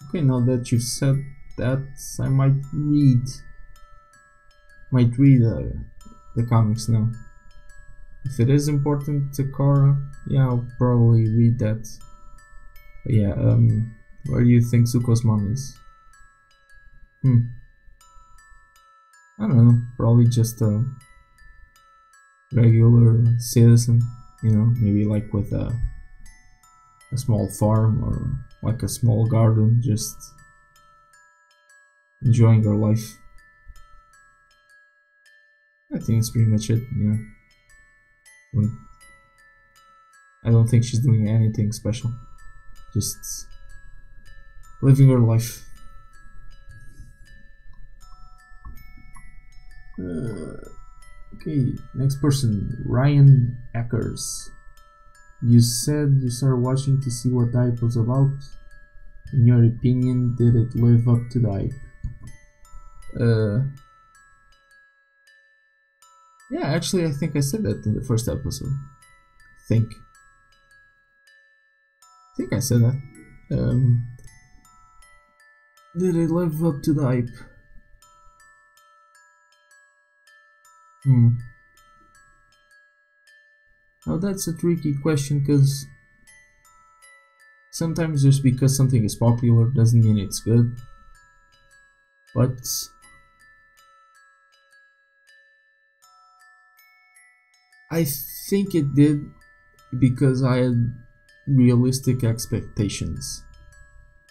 A: Okay, now that you've said that, I might read the comics now. If it is important to Korra, yeah, I'll probably read that. But yeah, where do you think Zuko's mom is? I don't know, probably just a regular citizen, maybe like with a small farm or like a small garden, just enjoying her life. I think it's pretty much it, I don't think she's doing anything special, just living her life. Okay, next person, Ryan Eckers. You said you started watching to see what the hype was about. In your opinion, did it live up to the hype? Yeah, actually, I think I said that in the first episode. I think I said that. Did it live up to the hype? Now that's a tricky question, because sometimes just because something is popular doesn't mean it's good. But I think it did, because I had realistic expectations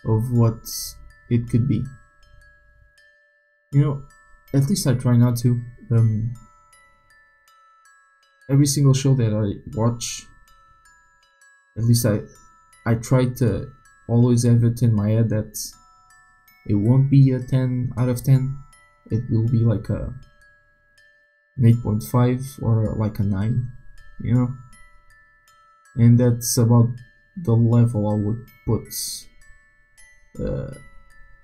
A: of what it could be. At least I try not to. Every single show that I watch, at least I try to always have it in my head that it won't be a 10 out of 10. It will be like an 8.5 or like a 9, and that's about the level I would put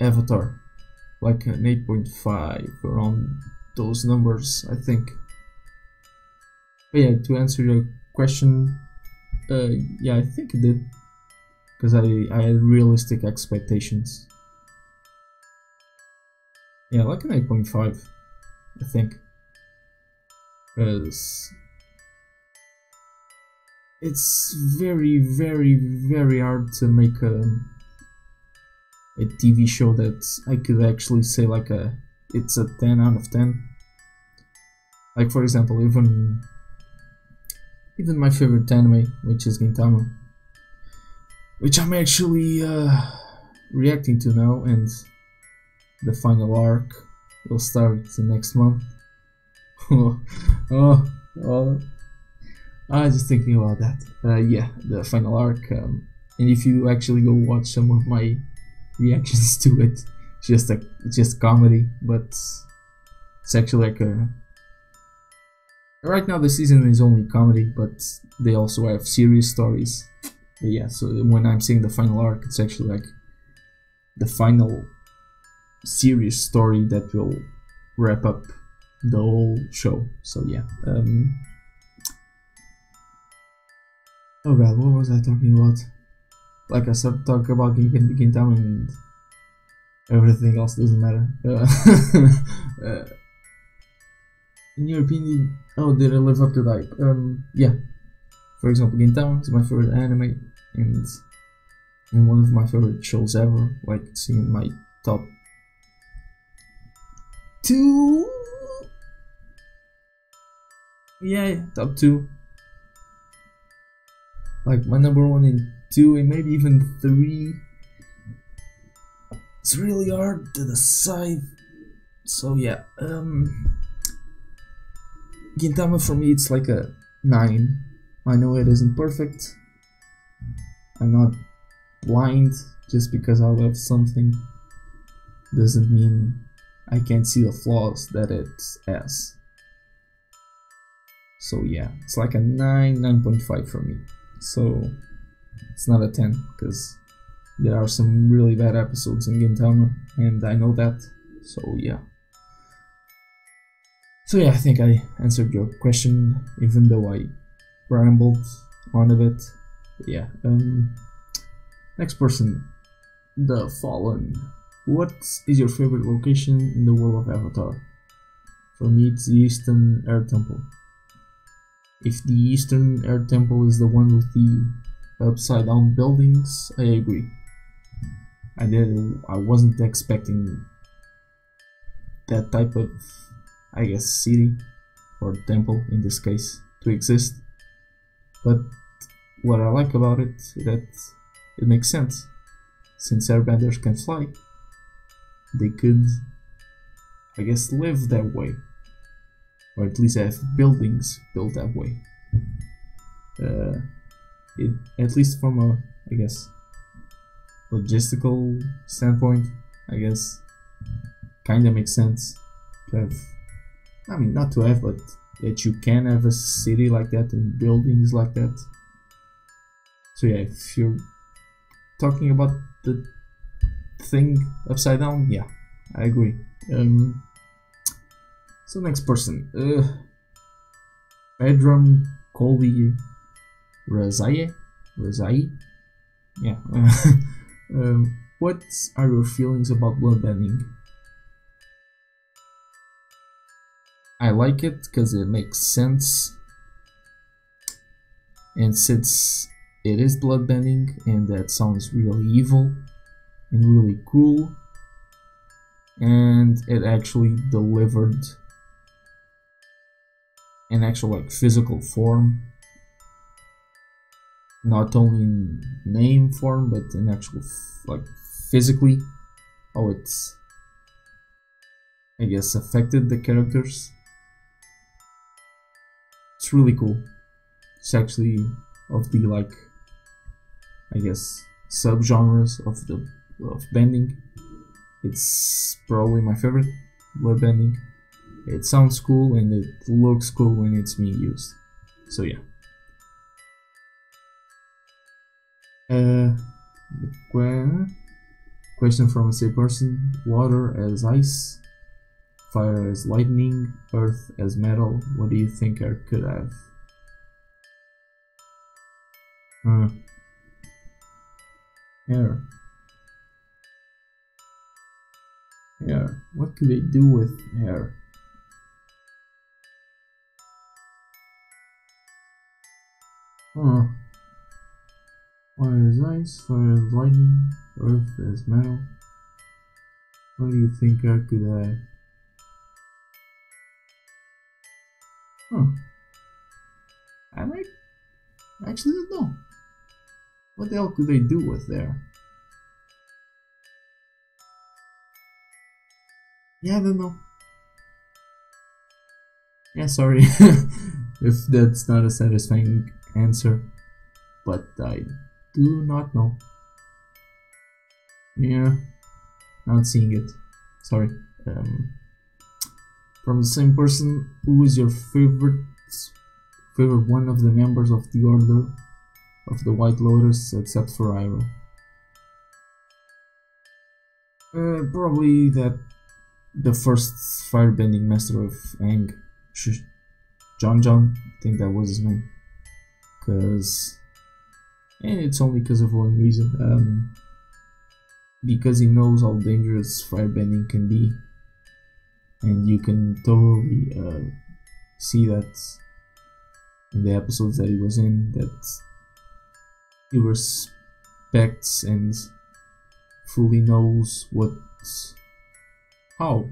A: Avatar, like an 8.5, around those numbers, I think. But yeah, to answer your question, yeah, I think it did, because I had realistic expectations. Yeah, like an 8.5, I think. Because it's very, very, very hard to make a TV show that I could actually say like it's a 10 out of 10. Like for example, even my favorite anime, which is Gintama, which I'm actually reacting to now, and the final arc will start next month. oh, I was just thinking about that. Yeah, the final arc. And if you actually go watch some of my reactions to it, it's just comedy, but it's actually like a. Right now the season is only comedy, but they also have serious stories. But yeah, so when I'm saying the final arc, it's actually like the final serious story that will wrap up the whole show. So yeah. Oh god, what was I talking about? Like I started talking about Gintama and everything else doesn't matter. In your opinion, oh, did I live up to the hype? Yeah. For example, Gintama is my favorite anime and one of my favorite shows ever. Like it's in my top 2. Yeah, top 2. Like my number 1 and 2 and maybe even 3. It's really hard to decide. So yeah, Gintama for me it's like a 9. I know it isn't perfect. I'm not blind. Just because I love something doesn't mean I can't see the flaws that it has. So yeah, it's like a 9, 9.5 for me. So it's not a 10 because there are some really bad episodes in Gintama and I know that. So yeah. So yeah, I think I answered your question, even though I rambled on a bit. But yeah. Next person, The Fallen. What is your favorite location in the world of Avatar? For me, it's the Eastern Air Temple. If the Eastern Air Temple is the one with the upside down buildings, I agree. I wasn't expecting that type of, I guess, city or temple in this case to exist. But what I like about it is that it makes sense. Since airbenders can fly, they could, I guess, live that way. Or at least have buildings built that way. At least from a, I guess, logistical standpoint, I guess, kinda makes sense to have, I mean, not to have, but that you can have a city like that and buildings like that. So yeah, if you're talking about the thing upside down, yeah, I agree. So next person, Bedram Colby Razai, yeah. What are your feelings about bloodbending? I like it because it makes sense, and since it is bloodbending and that sounds really evil and really cool, and it actually delivered an actual like physical form, not only in name form but in actual like physically how it's, I guess, affected the characters. It's really cool. It's actually of the, like, I guess, subgenres of bending, it's probably my favorite, blood bending. It sounds cool and it looks cool when it's being used. So yeah. Question from a same person: water as ice, fire as lightning, earth as metal. What do you think I could have? Air. Hair. What could they do with hair? Oh. Fire is ice, fire is lightning, earth is metal. What do you think I could have? Huh. I might actually don't know. What the hell could they do with there? Yeah, I don't know. Yeah, sorry if that's not a satisfying answer, but I do not know. Yeah, not seeing it. Sorry. From the same person, who is your favorite one of the members of the Order of the White Lotus, except for Iroh? Probably the first firebending master of Aang, John, I think that was his name. And it's only because of one reason. Because he knows how dangerous firebending can be, and you can totally see that in the episodes that he was in, that he respects and fully knows how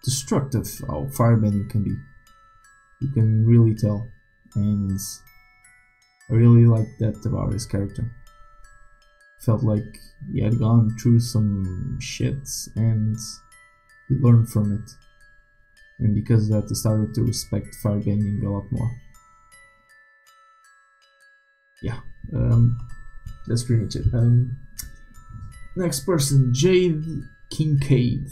A: destructive how firebending can be. You can really tell, and I really liked that about his character. Felt like he had gone through some shit and he learned from it, and because of that, he started to respect firebending a lot more. Yeah, that's pretty much it. Next person, Jade Kincaid.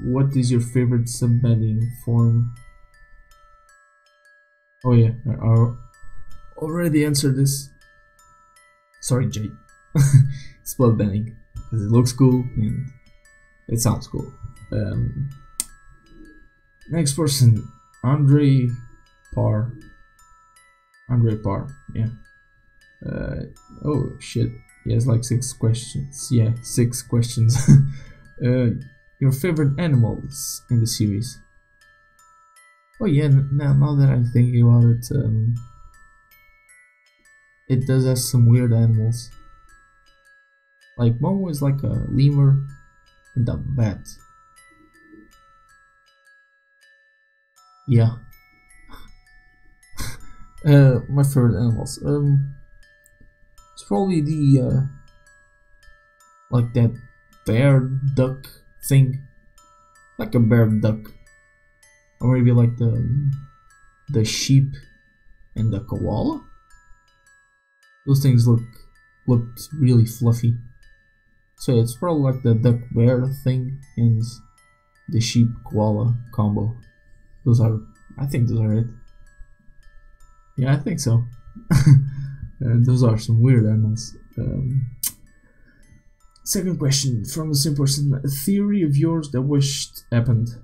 A: What is your favorite subbending form? Oh yeah, I already answered this. Sorry, Jade. Spell bending, because it looks cool and it sounds cool. Next person, Andre Parr, yeah. Oh shit, he has like 6 questions. Yeah, 6 questions. Your favorite animals in the series? Oh yeah, now that I'm thinking about it, it does have some weird animals. Like Momo is like a lemur and a bat. Yeah. My favorite animals. It's probably the like that bear duck thing, like a bear duck, or maybe like the sheep and the koala. Those things looked really fluffy. So yeah, it's probably like the duck bear thing and the sheep koala combo. I think those are it. Yeah, I think so. Those are some weird animals. Second question from the same person: a theory of yours that wished happened?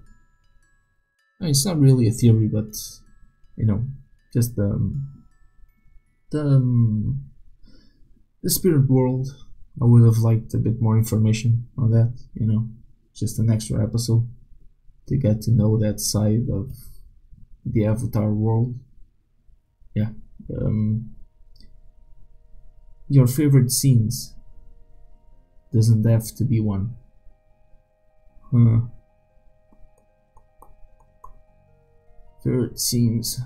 A: It's not really a theory, but you know, just the spirit world. I would have liked a bit more information on that. You know, just an extra episode to get to know that side of the Avatar world. Yeah. Your favorite scenes? Doesn't have to be one. Favorite scenes?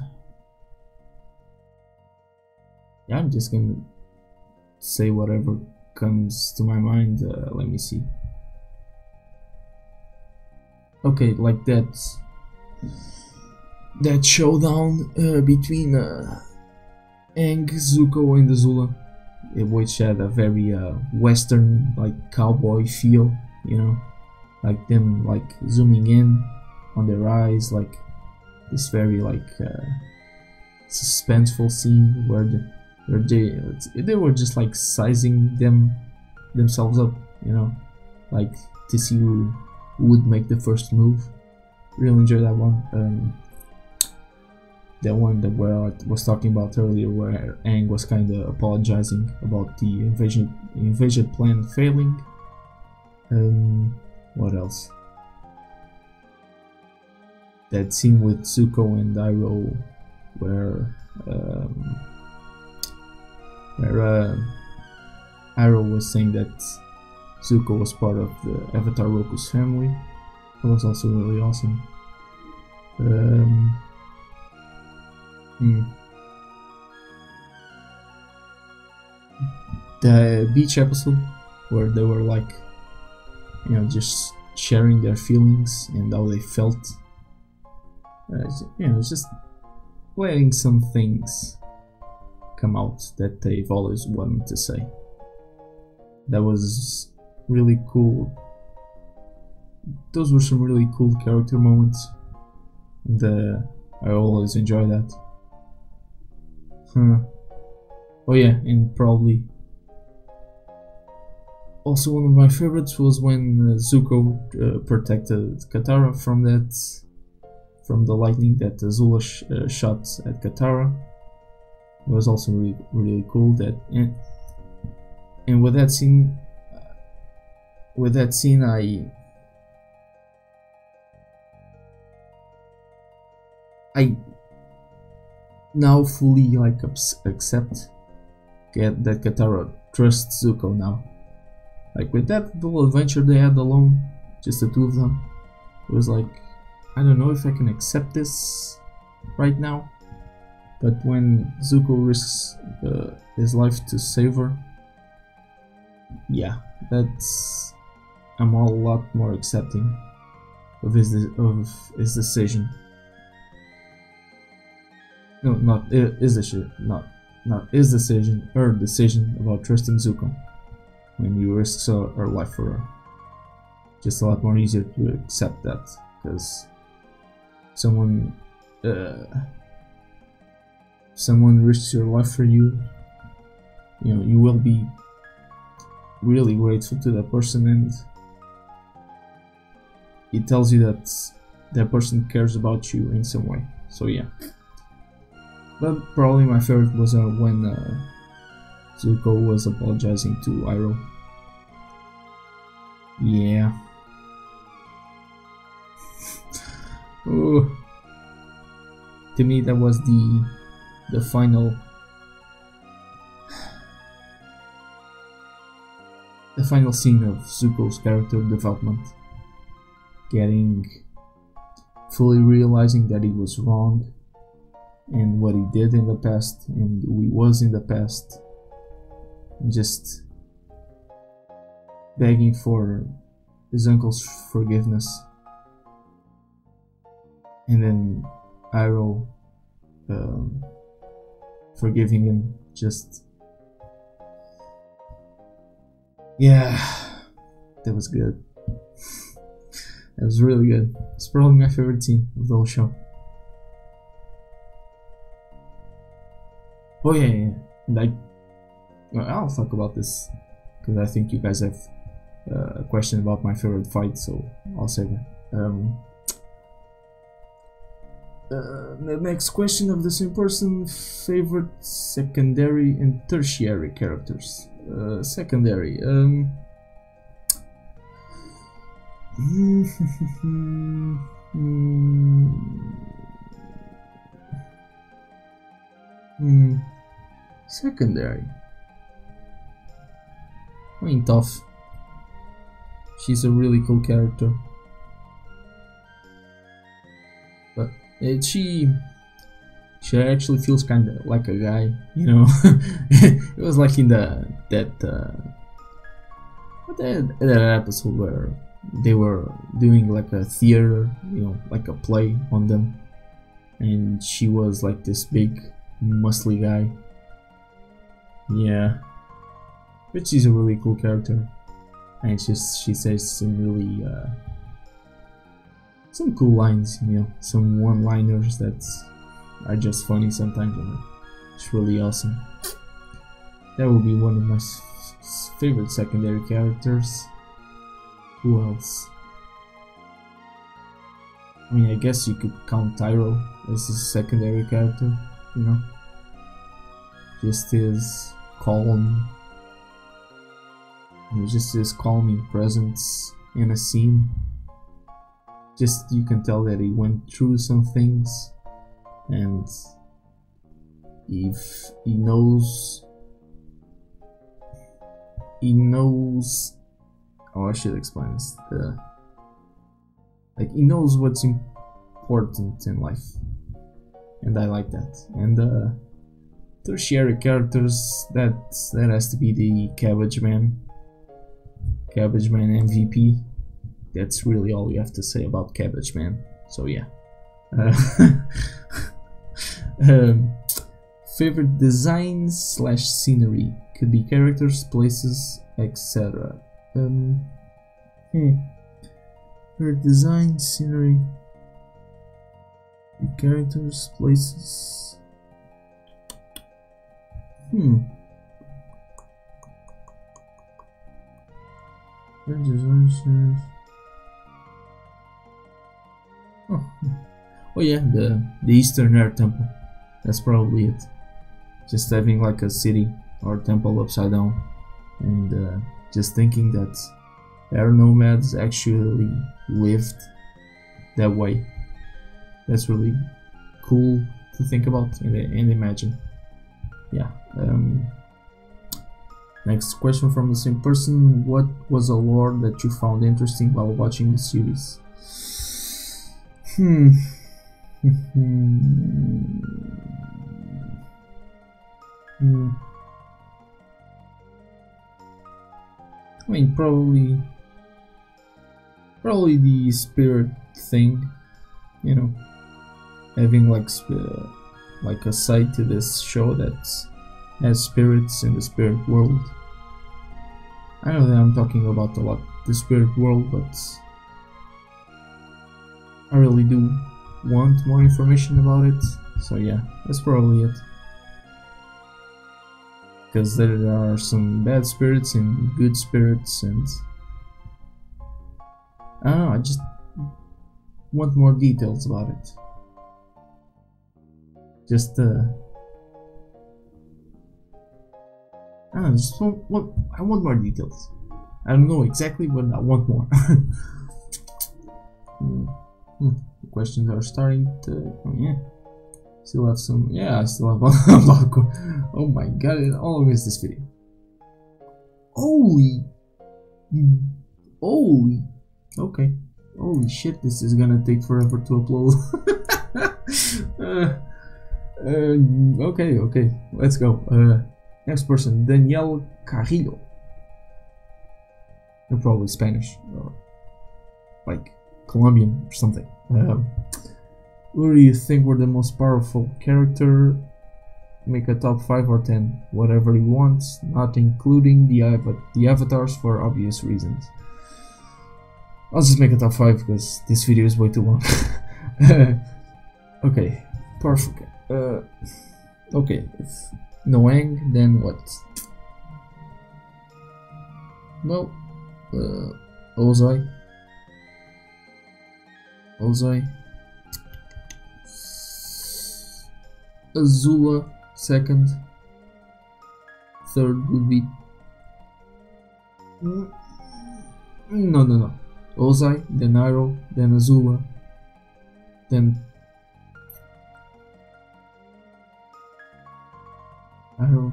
A: Yeah, I'm just gonna say whatever comes to my mind. Let me see. Okay, like that showdown between Aang, Zuko, and Azula, which had a very western, like cowboy feel, you know, like them like zooming in on their eyes, like this very like suspenseful scene where they were just like sizing themselves up, you know, like to see who would make the first move. Really enjoyed that one. That one that where I was talking about earlier, where Aang was kind of apologizing about the invasion plan failing. What else? That scene with Zuko and Iroh, where Iroh was saying that Zuko was part of the Avatar Roku's family. That was also really awesome. The beach episode, where they were like, you know, just sharing their feelings and how they felt. You know, just letting some things come out that they've always wanted to say. That was really cool. Those were some really cool character moments, and I always enjoy that. Oh yeah, and probably also one of my favorites was when Zuko protected Katara from the lightning that Azula shot at Katara. It was also really cool. That and with that scene, I now fully like accept that Katara trusts Zuko now. Like with that little adventure they had alone, just the two of them, it was like, I don't know if I can accept this right now, but when Zuko risks his life to save her, yeah, I'm a lot more accepting of his decision. No, not his decision, not his decision, her decision about trusting Zuko when he risks her life for her. Just a lot more easier to accept that, because someone risks your life for you, you know, you will be really grateful to that person, and it tells you that that person cares about you in some way. So yeah. But probably my favorite was when Zuko was apologizing to Iroh. Yeah. Oh. To me, that was the final scene of Zuko's character development. Fully realizing that he was wrong, and what he did in the past, and who he was in the past, and just begging for his uncle's forgiveness, and then Iroh forgiving him. Just, yeah, that was good. That was really good. It's probably my favorite scene of the whole show. Oh yeah. Like, well, I'll talk about this because I think you guys have a question about my favorite fight, so I'll save it. The next question of the same person: favorite secondary and tertiary characters. Secondary. Secondary. I mean, Toph. She's a really cool character, but she actually feels kind of like a guy, you know. It was like in that episode where they were doing like a theater, you know, like a play on them, and she was like this big muscly guy. Yeah, but she's a really cool character, and she says some really some cool lines, you know, some one-liners that are just funny sometimes, and it's really awesome. That would be one of my favorite secondary characters. Who else? I mean, I guess you could count Tyro as a secondary character, you know. Just his calm There's just this calming presence in a scene. Just you can tell that he went through some things, and if he knows, oh, I should explain this. Like, he knows what's important in life, and I like that. And tertiary characters, that has to be the Cabbage Man MVP. That's really all you have to say about Cabbage Man. So yeah. Favorite designs / scenery, could be characters, places, etc. Favorite design, scenery, characters, places. Oh yeah, the Eastern Air Temple. That's probably it. Just having like a city or temple upside down, and just thinking that air nomads actually lived that way. That's really cool to think about and imagine. Yeah. Next question from the same person. What was a lore that you found interesting while watching the series? I mean, probably the spirit thing, you know, having like a side to this show that has spirits in the spirit world. I know that I'm talking about a lot the spirit world, but I really do want more information about it. So yeah, that's probably it. Because there are some bad spirits and good spirits, and I don't know, I just want more details about it. Just I don't know, just I want more details. I don't know exactly, but I want more. The questions are starting to, yeah. Still have some, yeah, I still have a lot. Oh my god, I always miss this video. Holy, okay. Holy shit, this is gonna take forever to upload. Okay, let's go. Next person, Daniel Carrillo. They're probably Spanish, or like Colombian or something. Who do you think were the most powerful character? Make a top 5 or 10, whatever you want, not including the avatars for obvious reasons. I'll just make a top 5 because this video is way too long. Okay, perfect. Okay, if Noang, then what? Well, Ozai. Azula second. Third would be no. Ozai, then Iroh, then Azula, then Iroh,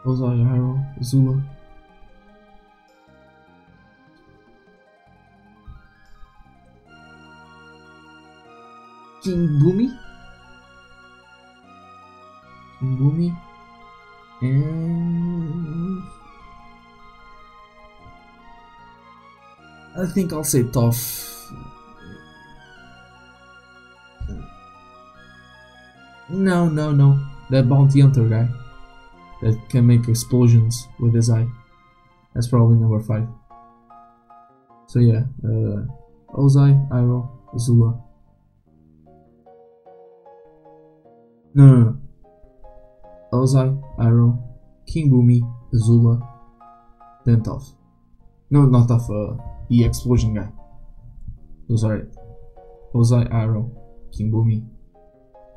A: Ozai, Iroh, Azula. King Bumi, and I think I'll say Toph. No, that bounty hunter guy that can make explosions with his eye. That's probably number 5. So yeah, Ozai, Iroh, Azula. No. Ozai, Iroh, King Bumi, Azula, then Toph. No, not Toph, the explosion guy. Those are it. Ozai, Iroh, King Bumi,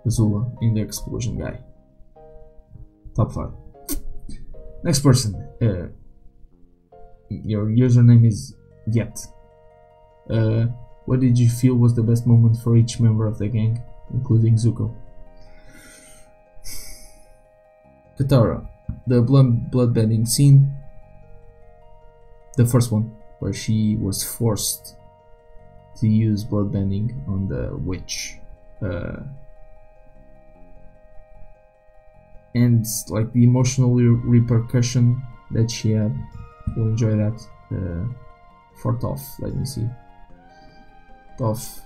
A: Azula, and the explosion guy. Top 5. Next person. your username is Yet. What did you feel was the best moment for each member of the gang, including Zuko? Katara, the bloodbending scene, the first one, where she was forced to use bloodbending on the witch, and like the emotional repercussion that she had. You'll enjoy that. For Toph, let me see. Toph.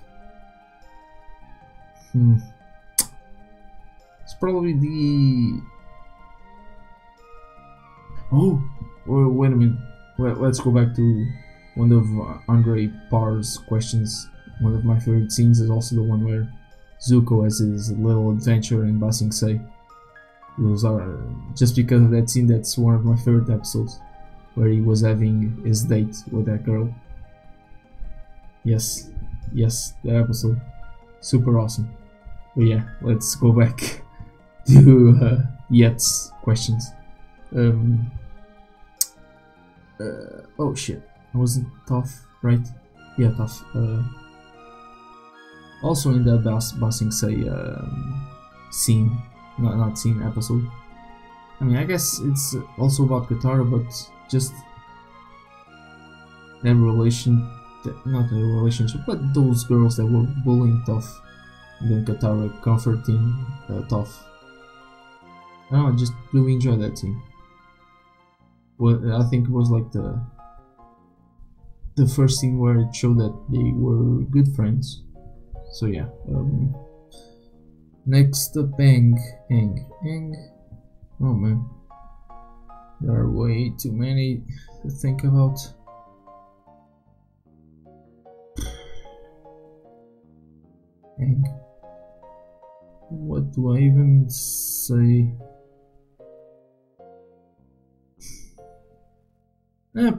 A: It's probably the. Oh, wait a minute. Let's go back to one of Andre Parr's questions. One of my favorite scenes is also the one where Zuko has his little adventure in Ba Sing Se. Those are just because of that scene. That's one of my favorite episodes, where he was having his date with that girl. Yes, that episode, super awesome. But yeah, let's go back to Yet's questions. Oh shit, I wasn't Toph, right? Yeah, Toph. Also in that Ba Sing Se scene, not scene, episode. I mean, I guess it's also about Katara, but just that not a relationship, but those girls that were bullying Toph, and then Katara comforting Toph. I don't know, I just really enjoyed that scene. Well, I think it was like the first scene where it showed that they were good friends. So yeah. Next up, Aang. Oh man, there are way too many to think about. Aang. What do I even say?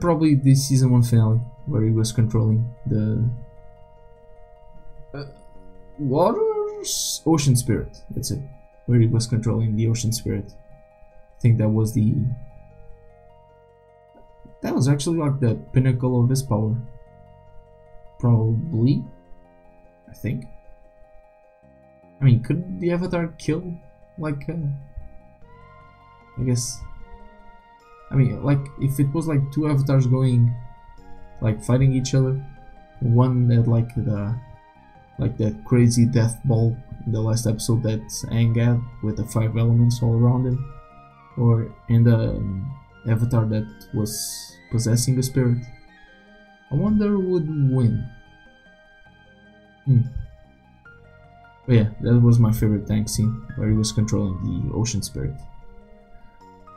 A: Probably the season 1 finale, where he was controlling the ocean spirit. That's it. Where he was controlling the ocean spirit. I think that was actually like the pinnacle of his power. Probably. I think. I mean, could the Avatar kill, like, I guess, I mean, like, if it was like two Avatars going, like, fighting each other, one had like that crazy death ball in the last episode that Aang had with the 5 elements all around him, or in the Avatar that was possessing a spirit, I wonder who would win. But yeah, that was my favorite tank scene, where he was controlling the ocean spirit.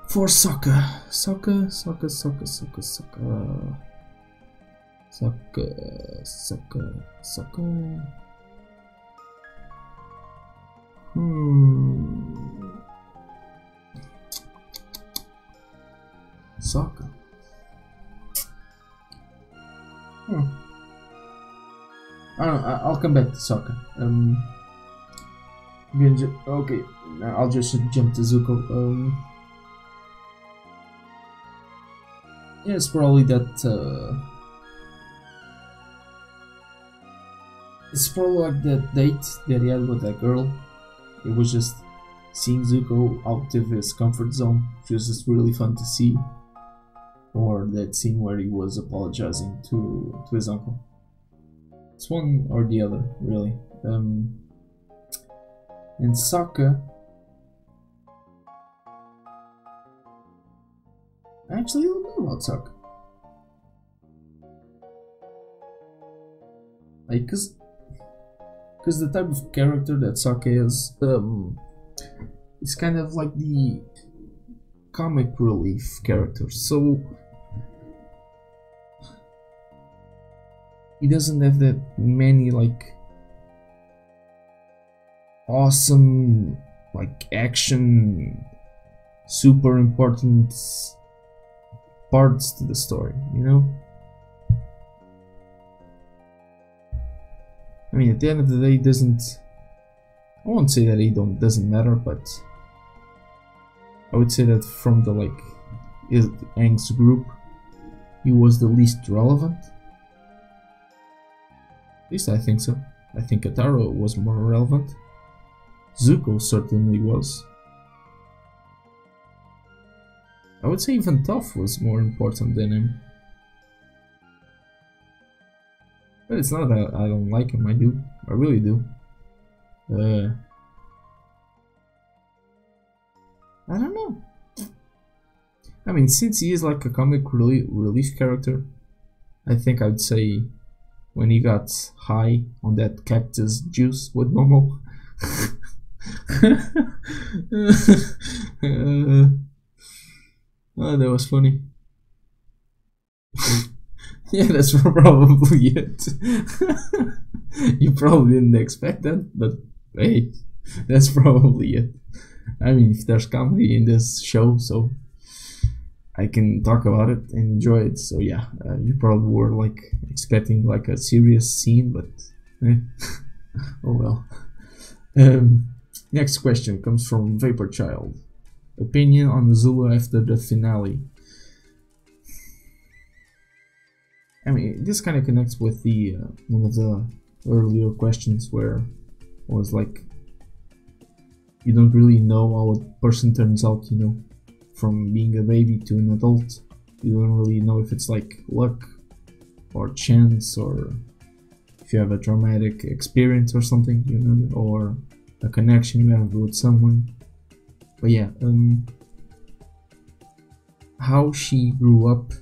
A: For Sokka. Sokka. I don't know, I'll come back to Sokka. Okay, I'll just jump to Zuko. Yeah, it's probably that. It's probably like that date that he had with that girl. It was just seeing Zuko out of his comfort zone, which was just really fun to see. Or that scene where he was apologizing to his uncle. It's one or the other, really. And Sokka. Actually, I don't know about Sokka. Like, cause the type of character that Sokka is, it's kind of like the comic relief character. So he doesn't have that many like awesome like action super important parts to the story, you know? I mean, at the end of the day, it doesn't, I won't say that it doesn't matter, but I would say that from the like Aang's group, he was the least relevant. At least I think so. I think Kataro was more relevant. Zuko certainly was. I would say even Toph was more important than him. But it's not that I don't like him, I do. I really do. I don't know. I mean, since he is like a comic relief character, I think I'd say when he got high on that cactus juice with Momo. Oh, that was funny. Yeah, that's probably it. You probably didn't expect that, but hey, that's probably it. I mean, if there's comedy in this show, so I can talk about it and enjoy it. So yeah, you probably were like expecting like a serious scene, but oh well. Next question comes from Vapor Child. Opinion on Zulu after the finale. I mean, this kind of connects with the one of the earlier questions where it was like you don't really know how a person turns out, you know, from being a baby to an adult. You don't really know if it's like luck or chance or if you have a traumatic experience or something, you know, or a connection you have with someone. But yeah, how she grew up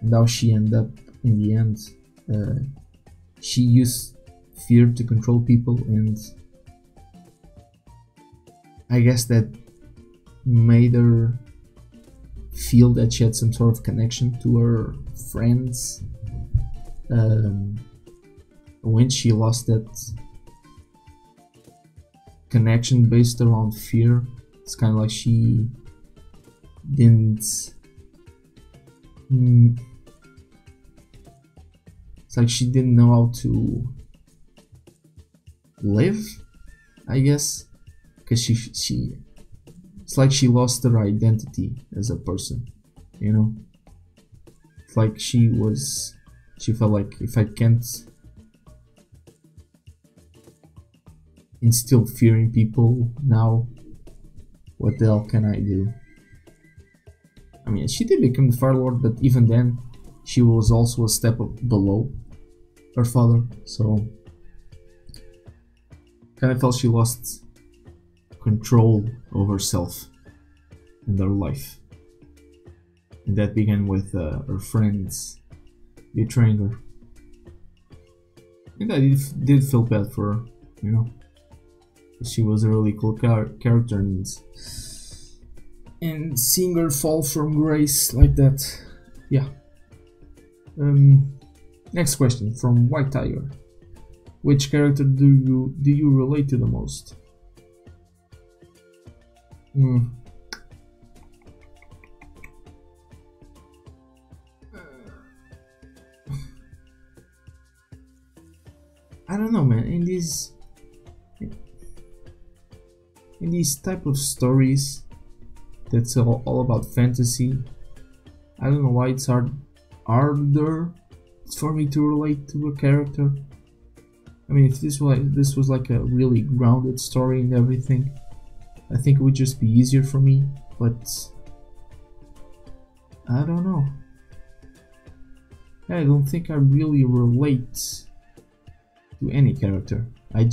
A: and how she ended up in the end. She used fear to control people, and I guess that made her feel that she had some sort of connection to her friends. When she lost that connection based around fear, it's kind of like she didn't it's like she didn't know how to live, I guess, because she it's like she lost her identity as a person, you know. It's like she felt like, if I can't instill fear in people now, what the hell can I do? I mean, she did become the Fire Lord, but even then, she was also a step below her father, so kind of felt she lost control of herself and her life. And that began with her friends betraying her. And I did feel bad for her, you know. She was a really cool character, and seeing her fall from grace like that, yeah. Next question from White Tiger. Which character do you relate to the most? I don't know, man. In these type of stories that's all about fantasy, I don't know why it's harder for me to relate to a character. I mean, if this was like a really grounded story and everything, I think it would just be easier for me, but I don't know. I don't think I really relate to any character. How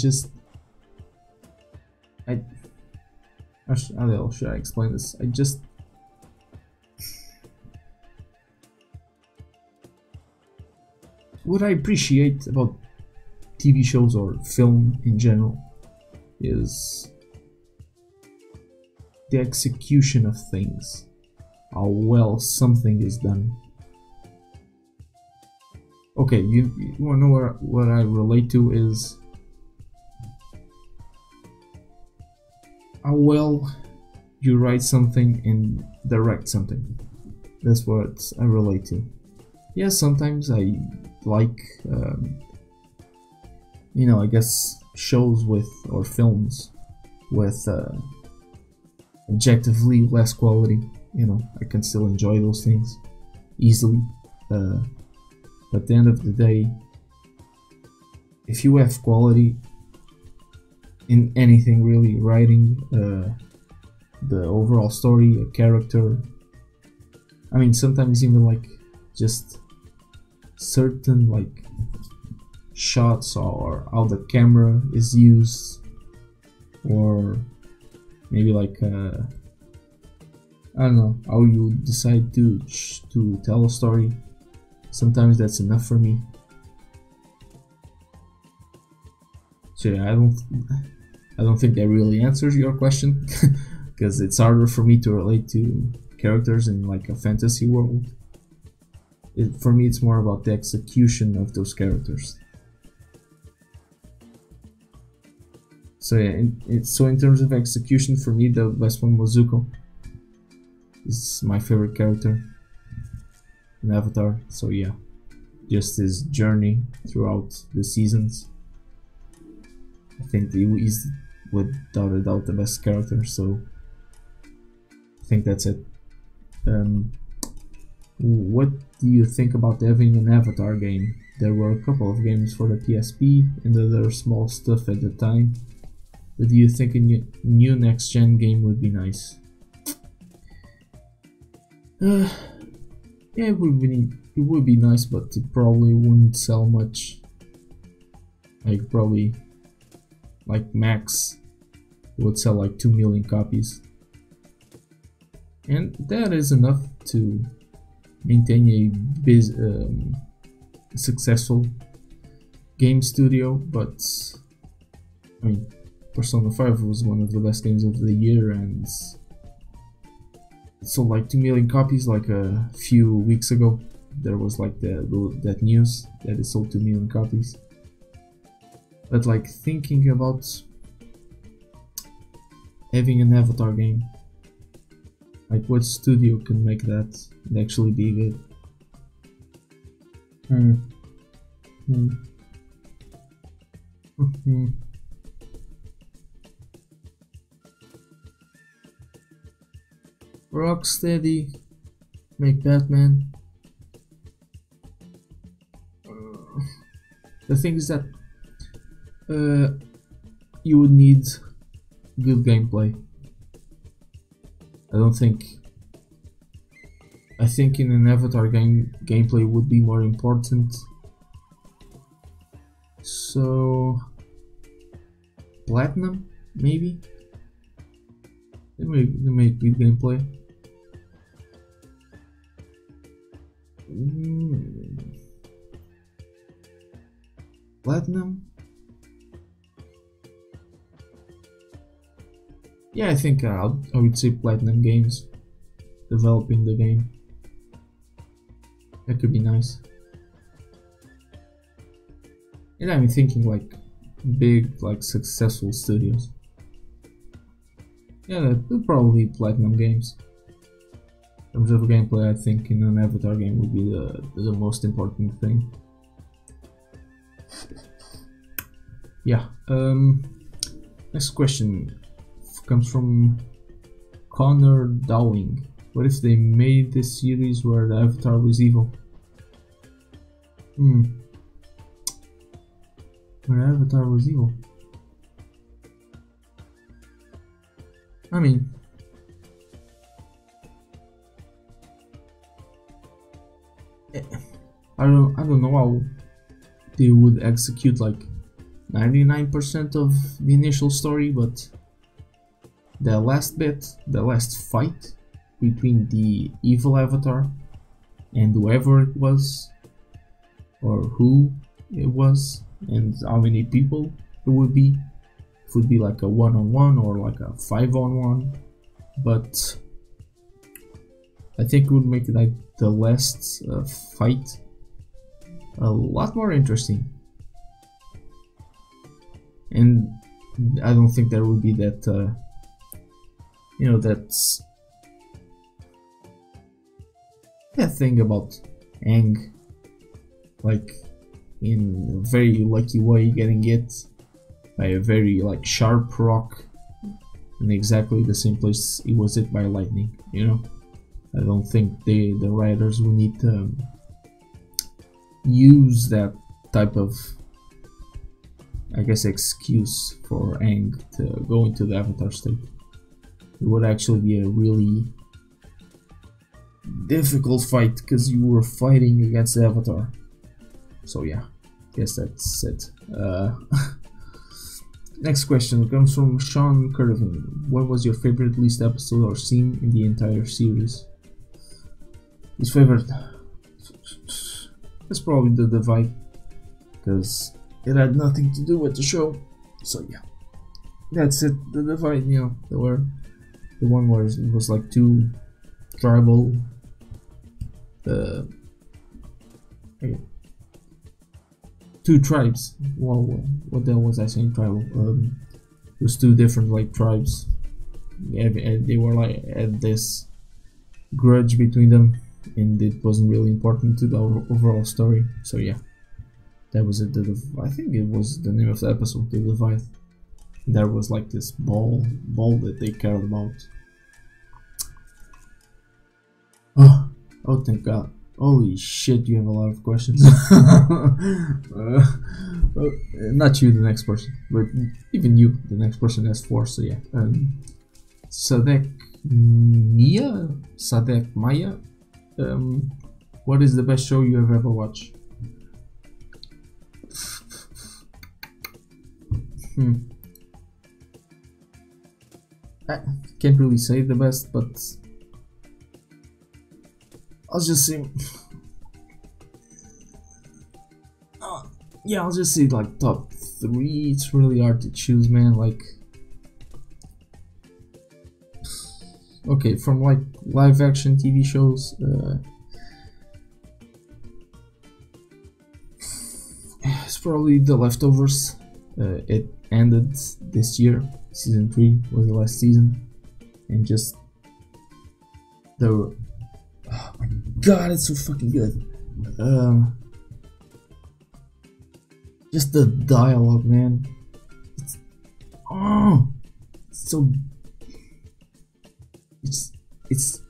A: should I explain this? What I appreciate about TV shows or film in general is the execution of things, how well something is done. Okay, you wanna know what I relate to is how well you write something and direct something. That's what I relate to. Yeah, sometimes I like, you know, I guess shows or films with objectively less quality. You know, I can still enjoy those things. easily. But at the end of the day, if you have quality in anything really, writing, the overall story, a character, I mean sometimes even like just certain like shots or how the camera is used, or maybe like I don't know, how you decide to tell a story, sometimes that's enough for me. So yeah, I don't think that really answers your question because it's harder for me to relate to characters in like a fantasy world. For me, it's more about the execution of those characters. So yeah, so in terms of execution, for me the best one was Zuko. It's my favorite character in Avatar. So yeah, just his journey throughout the seasons, I think he's without a doubt the best character. So I think that's it. What do you think about having an Avatar game? There were a couple of games for the PSP and other small stuff at the time. But do you think a new next-gen game would be nice? Yeah, it would be nice, but it probably wouldn't sell much. Like probably, like max, it would sell like 2 million copies, and that is enough to maintain a successful game studio. But I mean, Persona 5 was one of the best games of the year, and it sold like 2 million copies like a few weeks ago. There was like that news that it sold 2 million copies. But like thinking about having an Avatar game, like what studio can make that and actually be good? Rocksteady make Batman. The thing is that you would need good gameplay. I think in an Avatar game, gameplay would be more important. So Platinum, maybe? They make good gameplay. Platinum? Yeah, I think I would say Platinum Games developing the game. That could be nice. And I'm thinking like big, like successful studios. Yeah, that would probably be Platinum Games. In terms of gameplay, I think in an Avatar game would be the most important thing. Yeah. Next question comes from Connor Dowling. What if they made this series where the Avatar was evil? Where Avatar was evil? I mean, I don't know how they would execute like 99% of the initial story, but the last bit, the last fight between the evil Avatar and whoever it was, or who it was, and how many people it would be. It would be like a 1-on-1 or like a 5-on-1, but I think it would make like the last fight a lot more interesting. And I don't think there would be that, you know, that's that thing about Aang, like in a very lucky way getting hit by a very like sharp rock in exactly the same place he was hit by lightning, you know? I don't think the writers will need to use that type of, I guess, excuse for Aang to go into the Avatar state. It would actually be a really difficult fight because you were fighting against the Avatar. So yeah, guess that's it. Next question comes from Sean Curvin. What was your favorite least episode or scene in the entire series? His favorite? It's probably the Divide, because it had nothing to do with the show. So yeah, that's it. The Divide, you know, the one where it was like two tribal, two tribes. Well, what the hell was I saying? Tribal. It was two different like tribes. And they were like had this grudge between them, and it wasn't really important to the overall story. So yeah, that was it. I think it was the name of the episode, the Divide. There was like this ball that they cared about. Oh, thank God. Holy shit, you have a lot of questions. Not you, the next person, but even you, the next person has 4, so yeah. Sadek Maya, what is the best show you have ever watched? I can't really say the best, but I'll just say, yeah, I'll just say like top 3. It's really hard to choose, man. Like, okay, from like live action TV shows, it's probably The Leftovers. It ended this year. Season 3 was the last season, and just the, oh my God, it's so fucking good. Just the dialogue, man. It's so. It's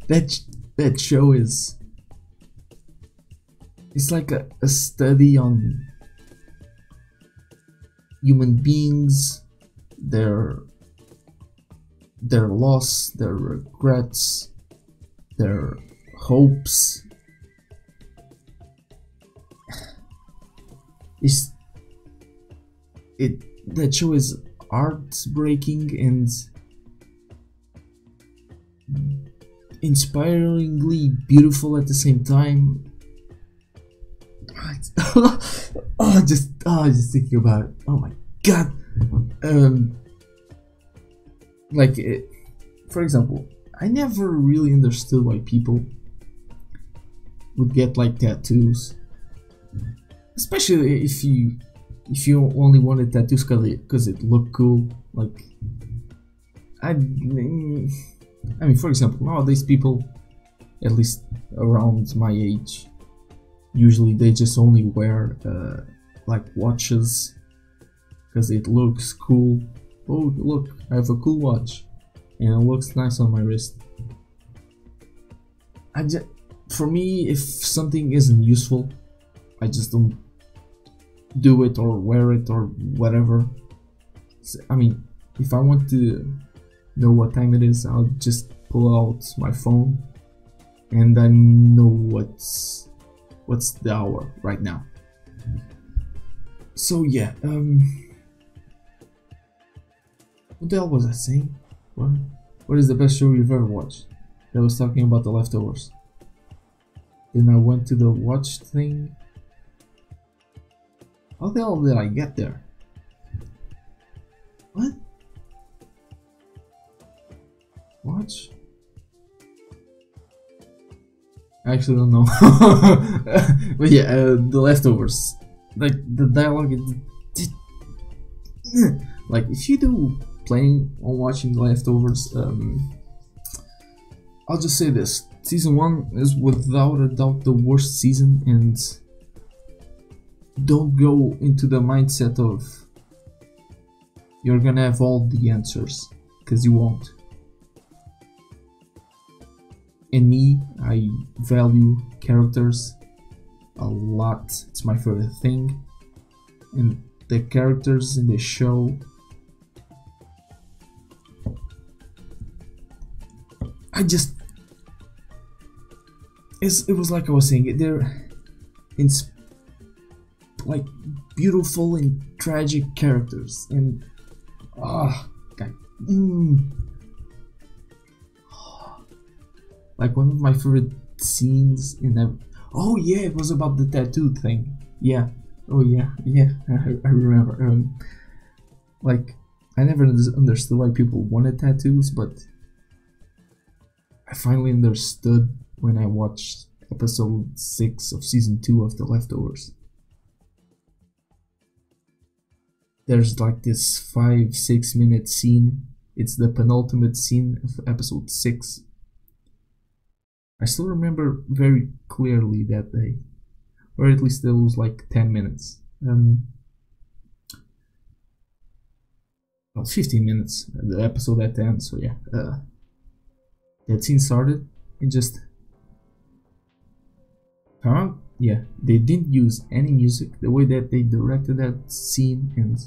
A: that show is. It's like a study on human beings, their loss, their regrets, their hopes. That show is heartbreaking and inspiringly beautiful at the same time. Just thinking about it. Oh my God. Like, for example, I never really understood why people would get like tattoos, especially if you only wanted tattoos because it looked cool. Like, I mean, for example, nowadays people, at least around my age, usually they just only wear like watches because it looks cool. Oh, look, I have a cool watch and it looks nice on my wrist. For me, if something isn't useful, I just don't do it or wear it or whatever. I mean, if I want to know what time it is, I'll just pull out my phone and I know what's the hour right now. So yeah, what the hell was I saying? What is the best show you've ever watched? I was talking about The Leftovers. Then I went to the watch thing. How the hell did I get there? What? Watch? I actually don't know. But yeah, The Leftovers. Like, the dialogue is... like, if you do playing on watching The Leftovers, I'll just say this. Season 1 is without a doubt the worst season, and don't go into the mindset of you're gonna have all the answers, because you won't. in me, I value characters a lot. It's my favorite thing. And the characters in the show, it was like I was saying, they're like beautiful and tragic characters, and God, like one of my favorite scenes in that. Oh yeah, it was about the tattoo thing. Yeah. Oh yeah. I remember. Like I never understood why people wanted tattoos, but I finally understood when I watched episode 6 of season 2 of The Leftovers. There's like this 5-6 minute scene. It's the penultimate scene of episode 6. I still remember very clearly that day, or at least it was like 10 minutes. Well, 15 minutes. The episode at the end. So yeah, that scene started and just. Yeah, they didn't use any music. The way that they directed that scene and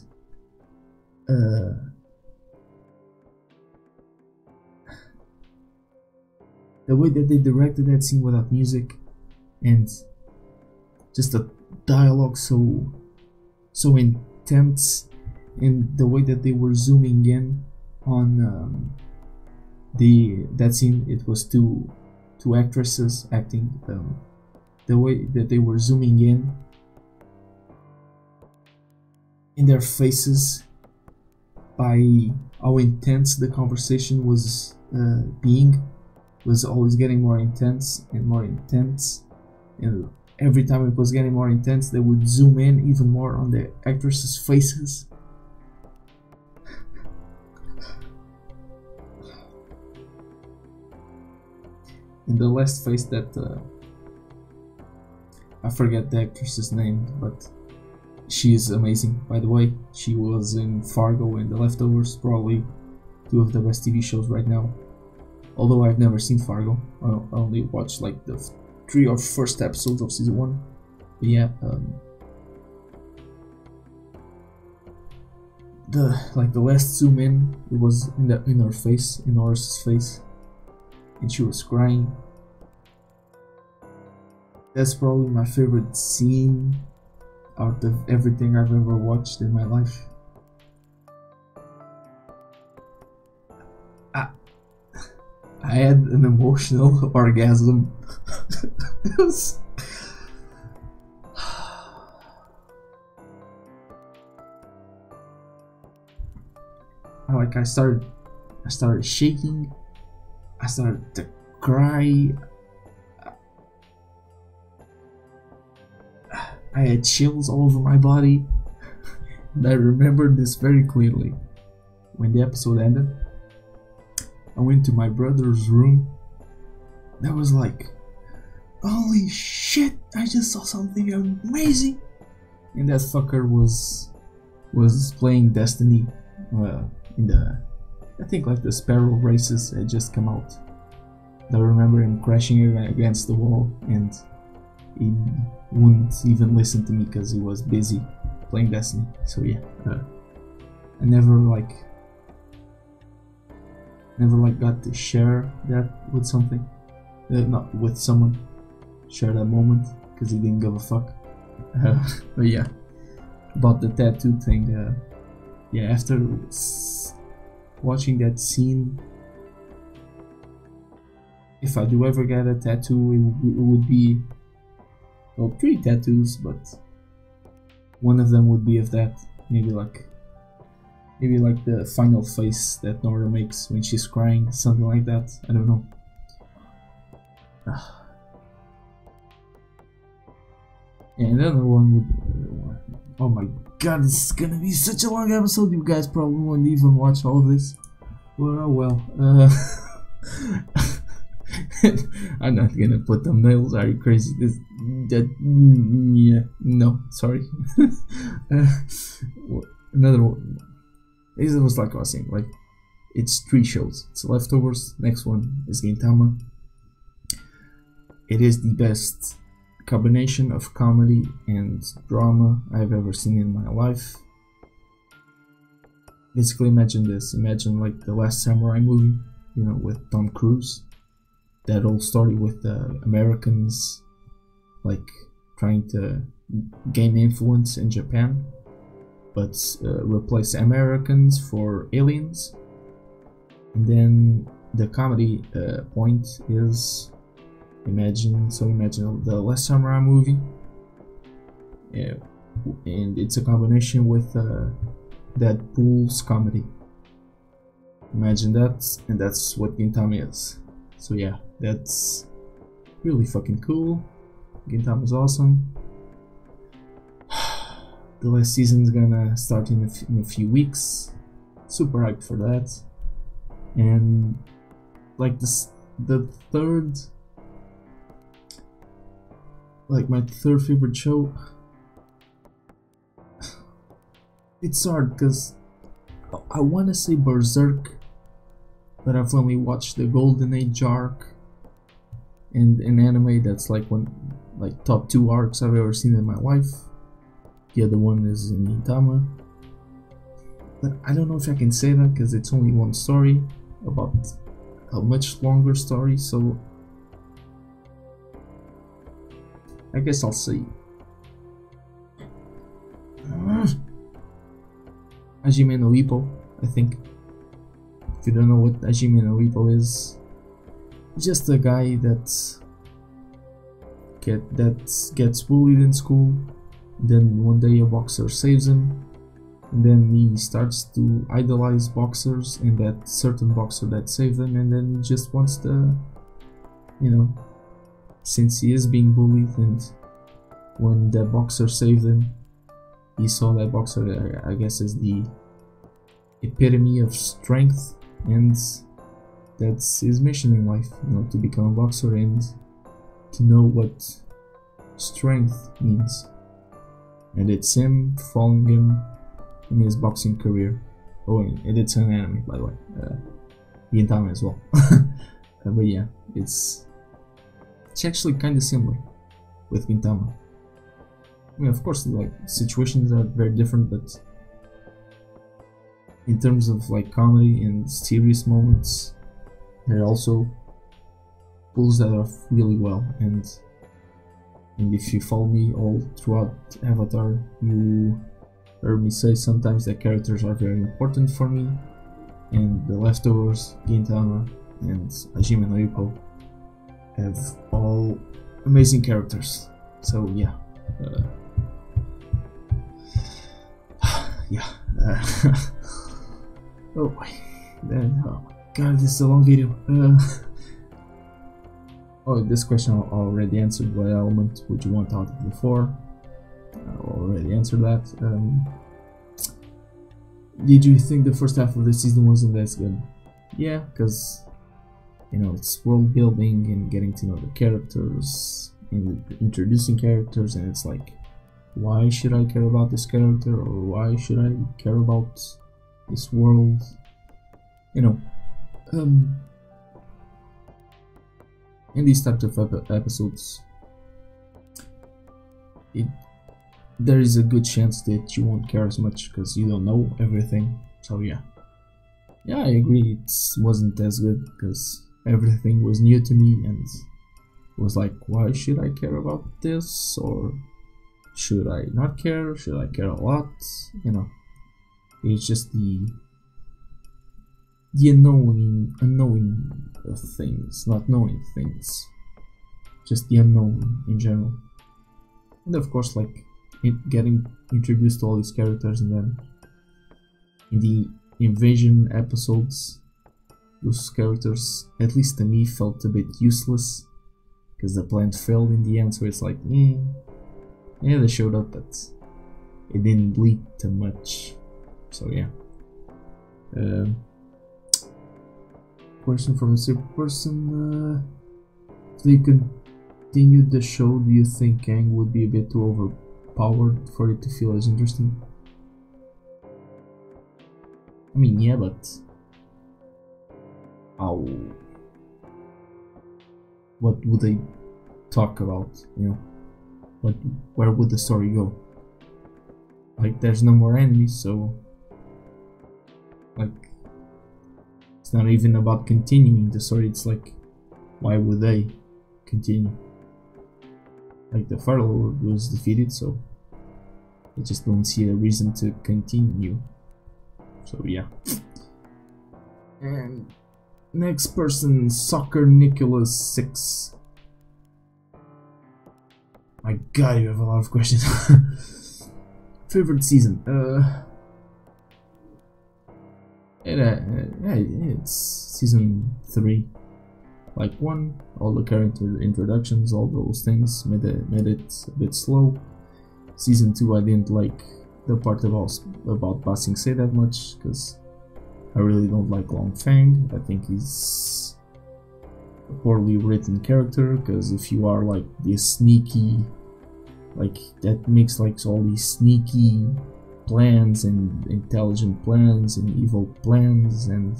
A: the way that they directed that scene without music, and just the dialogue so intense, and the way that they were zooming in on that scene. It was two actresses acting. The way that they were zooming in their faces by how intense the conversation was was always getting more intense and more intense, and every time it was getting more intense they would zoom in even more on the actresses' faces. In the last face that I forget the actress's name, but she is amazing, by the way. She was in Fargo and The Leftovers, probably 2 of the best TV shows right now. Although I've never seen Fargo, I only watched like the 3 or first episodes of season 1. But yeah, the last zoom in, it was in her face, in Norris's face, and she was crying. That's probably my favorite scene out of everything I've ever watched in my life. I had an emotional orgasm. It was... I started shaking. I started to cry. I had chills all over my body. And I remember this very clearly. When the episode ended, I went to my brother's room. That was like, holy shit, I just saw something amazing. And that fucker was playing Destiny in the, I think like the Sparrow races had just come out. I remember him crashing against the wall, and he wouldn't even listen to me because he was busy playing Destiny. So yeah, I never got to share that with something, not with someone, share that moment, because he didn't give a fuck. But yeah, about the tattoo thing, yeah, after watching that scene, if I do ever get a tattoo, it would be, well, 3 tattoos, but one of them would be of that. Maybe like the final face that Nora makes when she's crying, something like that. I don't know. And the other one would. Oh my god, this is gonna be such a long episode. You guys probably won't even watch all of this. Well, oh well. I'm not gonna put thumbnails. Are you crazy? Yeah, no, sorry. Another one. This was like I was saying, like, it's 3 shows. It's Leftovers, next one is Gintama, it is the best combination of comedy and drama I've ever seen in my life. Basically, imagine this. Imagine like the Last Samurai movie, you know, with Tom Cruise. That whole story with the Americans, like, trying to gain influence in Japan, but replace Americans for aliens. And then the comedy point is, imagine the Last Samurai movie, and it's a combination with Deadpool's comedy. Imagine that, and that's what Gintama is. So yeah, that's really fucking cool. Gintama is awesome. The last season's gonna start in a few weeks. Super hyped for that. And like the third, like my third favorite show. It's hard because I want to say Berserk, but I've only watched the Golden Age arc and an anime that's like top 2 arcs I've ever seen in my life. The other one is in Gintama. But I don't know if I can say that because it's only one story about a much longer story, so I guess I'll say Hajime no Ippo, I think. If you don't know what Hajime no Ippo is, just a guy that gets bullied in school, then one day a boxer saves him, and then he starts to idolize boxers and that certain boxer that saved him, and then he just wants to, you know, since he is being bullied, and when the boxer saved him, he saw that boxer, I guess, as the epitome of strength, and that's his mission in life, you know, to become a boxer and to know what strength means. And it's him following him in his boxing career. Oh, and it's an anime, by the way. Gintama as well. But yeah, it's actually kind of similar with Gintama. I mean, of course, like, situations are very different, but in terms of like comedy and serious moments, it also pulls that off really well. And if you follow me all throughout Avatar, you heard me say sometimes that characters are very important for me, and The Leftovers, Gintama, and Hajime no Ippo have all amazing characters. So yeah, yeah. Oh boy, then, oh my god, this is a long video. Oh, this question I already answered. What element would you want out of the 4? I already answered that. Did you think the first half of the season wasn't as good? Yeah, because, you know, it's world building and getting to know the characters and introducing characters, and it's like, why should I care about this character, or why should I care about this world? You know, in these types of episodes, there is a good chance that you won't care as much because you don't know everything. So yeah, I agree, it wasn't as good because everything was new to me, and it was like, why should I care about this, or should I not care, should I care a lot? You know, it's just the unknowing of things, not knowing things, just the unknown in general. And of course, like, getting introduced to all these characters, and then in the invasion episodes, those characters, at least to me, felt a bit useless because the plan failed in the end. So it's like, yeah, they showed up, but it didn't lead to much. So yeah. Question from a super person. If they continued the show, do you think Aang would be a bit too overpowered for it to feel as interesting? I mean, yeah, but what would they talk about, you know, where would the story go? Like, there's no more enemies, so like it's not even about continuing the story. It's like, why would they continue? Like, the Fire Lord was defeated, so I just don't see a reason to continue. So yeah. And next person, Soccer Nicholas 6. My god, you have a lot of questions. Favorite season? It's season 3. Like 1, all the character introductions, all those things made it a bit slow. Season 2, I didn't like the part about Besaid that much, because I really don't like Long Fang. I think he's a poorly written character, because if you are like this sneaky, like that makes like all these sneaky plans and intelligent plans and evil plans, and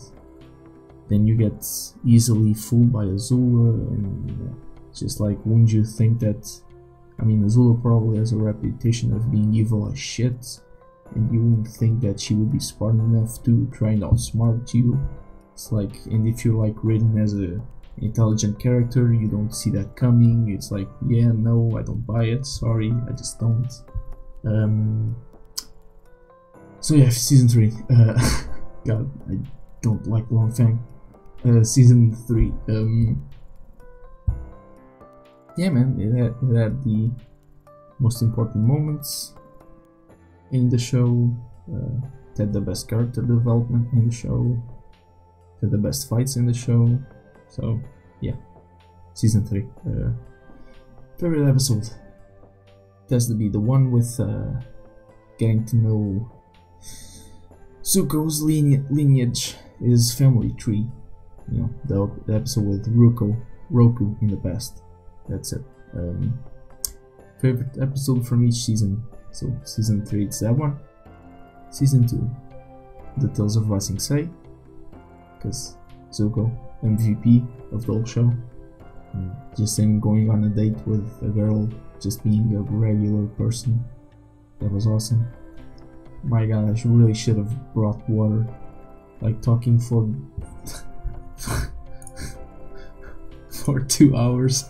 A: then you get easily fooled by Azula, and just like, wouldn't you think that, I mean, Azula probably has a reputation of being evil as shit, and you wouldn't think that she would be smart enough to try and outsmart you. It's like, and if you're like written as a intelligent character, you don't see that coming. It's like, yeah, no, I don't buy it, sorry, I just don't. So yeah, season 3. God, I don't like Long Fang. Season 3. Yeah, man, it had the most important moments in the show. It had the best character development in the show. It had the best fights in the show. So yeah, season 3. Favorite episode? It has to be the one with getting to know Zuko's lineage, his family tree. You know, the episode with Roku in the past. That's it. Favorite episode from each season. So season 3, it's that one. Season 2, the Tales of Besaid, because Zuko, MVP of the whole show. Just him going on a date with a girl, just being a regular person. That was awesome. My god, I really should have brought water. Like, talking for for 2 hours.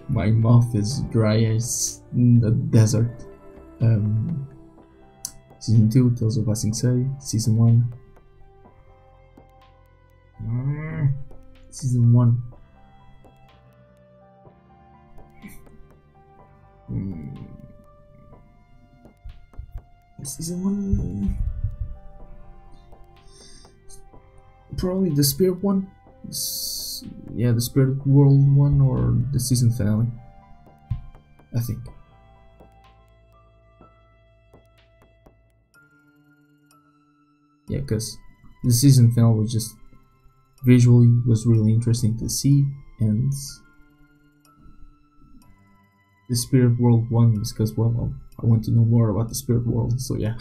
A: My mouth is dry as a desert. Season 2, Tales of Besaid. Season 1. Season 1. Season 1. Probably the Spirit one. Yeah, the Spirit World one, or the season finale, I think. Yeah, because the season finale was just visually was really interesting to see, and the Spirit World one is because, well, I want to know more about the Spirit World, so yeah.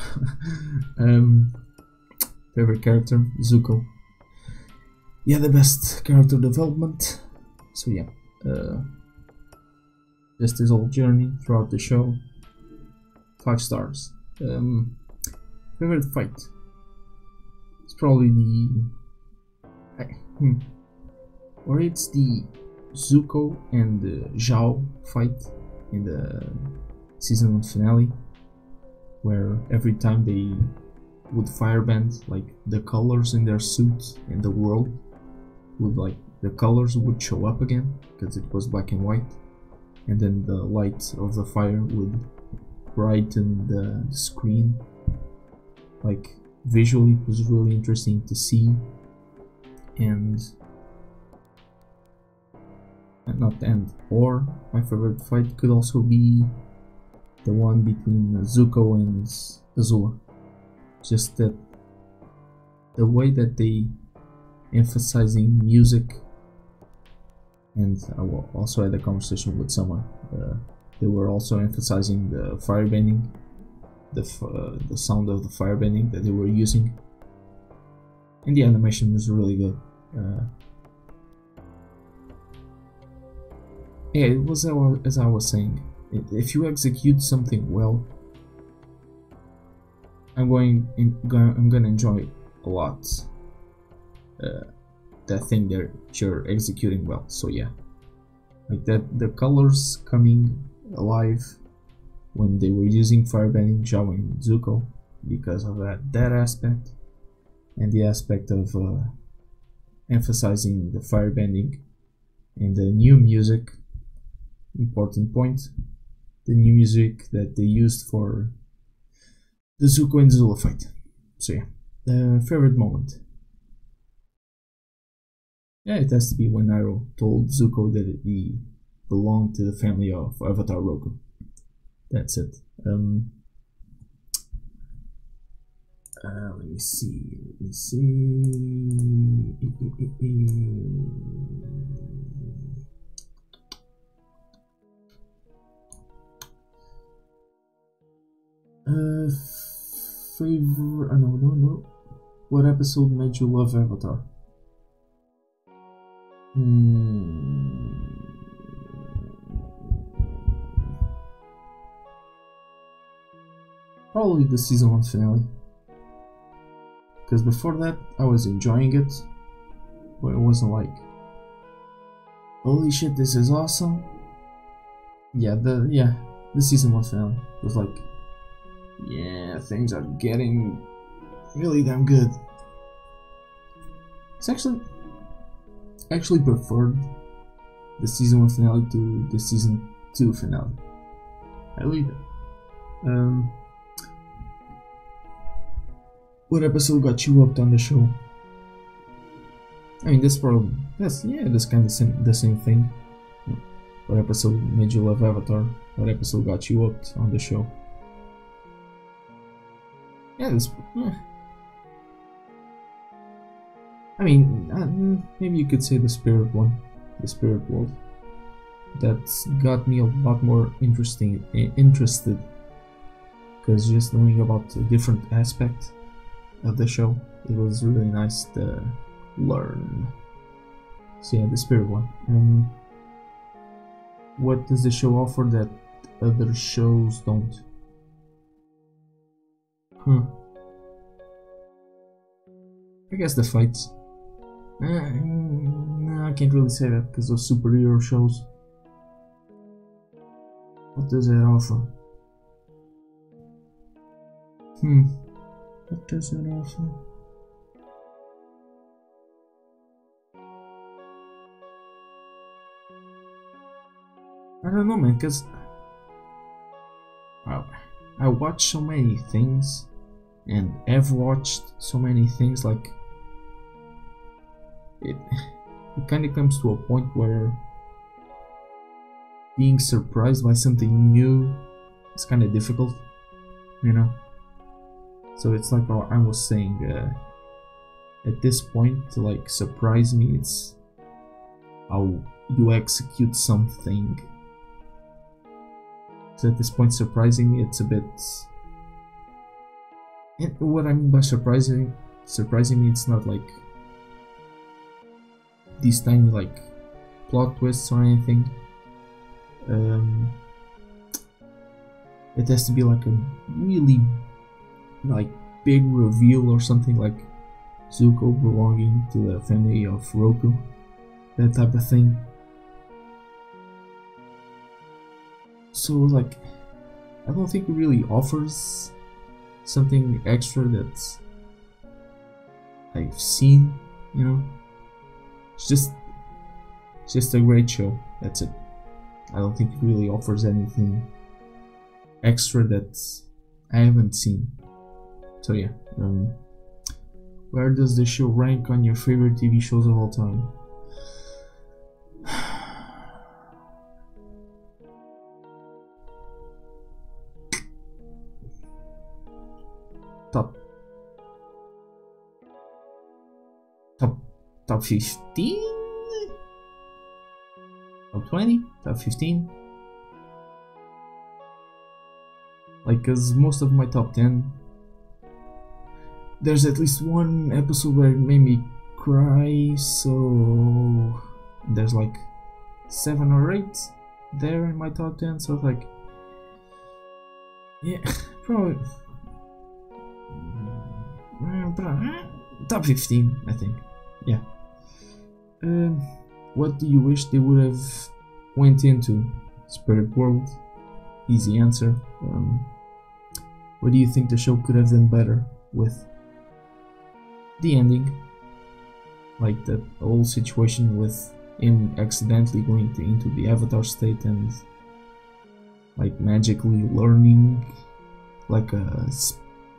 A: Favorite character, Zuko. Yeah, the best character development. So yeah, just his whole journey throughout the show. 5 stars. Favorite fight. It's probably the or it's the Zuko and the Zhao fight in the season 1 finale, where every time they would firebend, like the colors in their suit in the world would, like, the colors would show up again because it was black and white, and then the light of the fire would brighten the screen. Like, visually it was really interesting to see. And not the end. Or my favorite fight could also be the one between Zuko and Azula. Just that the way that they emphasizing music, and I also had a conversation with someone. They were also emphasizing the firebending, the sound of the firebending that they were using, and the animation was really good. Yeah, it was as I was saying. If you execute something well, I'm gonna enjoy a lot that thing that you're executing well. So yeah, like that, the colors coming alive when they were using firebending Jawa and Zuko, because of that aspect, and the aspect of emphasizing the firebending and the new music. Important point: the new music that they used for the Zuko and Zula fight. So yeah, the favorite moment. Yeah, it has to be when Nairo told Zuko that he belonged to the family of Avatar Roku. That's it. Let me see. Favorite? No. What episode made you love Avatar? Probably the season 1 finale. Because before that, I was enjoying it, but it wasn't like, holy shit, this is awesome. Yeah, the season 1 finale was like, yeah, things are getting really damn good. It's actually preferred the season 1 finale to the season 2 finale. I leave it. What episode got you hooked on the show? I mean, that's kind of the same thing. What episode made you love Avatar? What episode got you hooked on the show? Yeah, I mean, maybe you could say the spirit one, the spirit world. That's got me a lot more interested, because just knowing about a different aspect of the show, it was really nice to learn. So yeah, the spirit one. What does the show offer that other shows don't? I guess the fights. No, I can't really say that because those superhero shows. What does it offer? What does it offer? I don't know, man, because I watch so many things and have watched so many things, like it kind of comes to a point where being surprised by something new is kind of difficult, you know. So it's like what I was saying, at this point, to like surprise me, it's how you execute something. So at this point, surprising me, it's a bit. What I mean by surprising me, it's not like these tiny like plot twists or anything. It has to be like a really like big reveal or something, like Zuko belonging to the family of Roku, that type of thing. So like, I don't think it really offers something extra that I've seen, you know. It's just a great show, that's it. I don't think it really offers anything extra that I haven't seen. So yeah, where does the show rank on your favorite TV shows of all time? Top 15? Top 20? Top 15? Like, cause most of my top 10, there's at least one episode where it made me cry, so there's like 7 or 8 there in my top 10, so like, yeah, probably top 15, I think. Yeah. What do you wish they would have went into? Spirit World, easy answer. What do you think the show could have done better with? The ending, like that whole situation with him accidentally going into the Avatar state and like magically learning, like a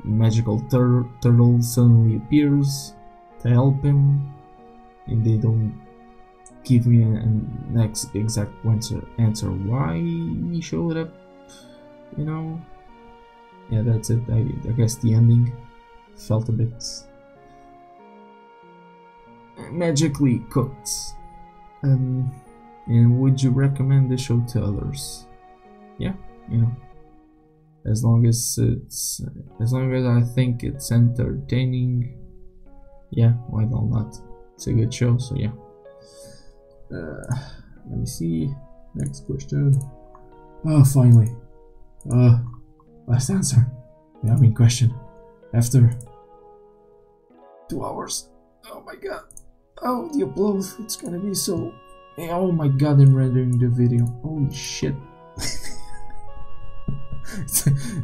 A: magical turtle suddenly appears to help him, and they don't give me an exact answer why he showed up, you know. Yeah, that's it. I guess the ending felt a bit magically cooked. And would you recommend the show to others? Yeah, you know, as long as I think it's entertaining, yeah, why not? It's a good show, so yeah. Let me see. Next question. Oh, finally. Last answer. Yeah, I mean question. After 2 hours. Oh my god. Oh, the upload. It's gonna be so. Oh my god, I'm rendering the video. Holy shit.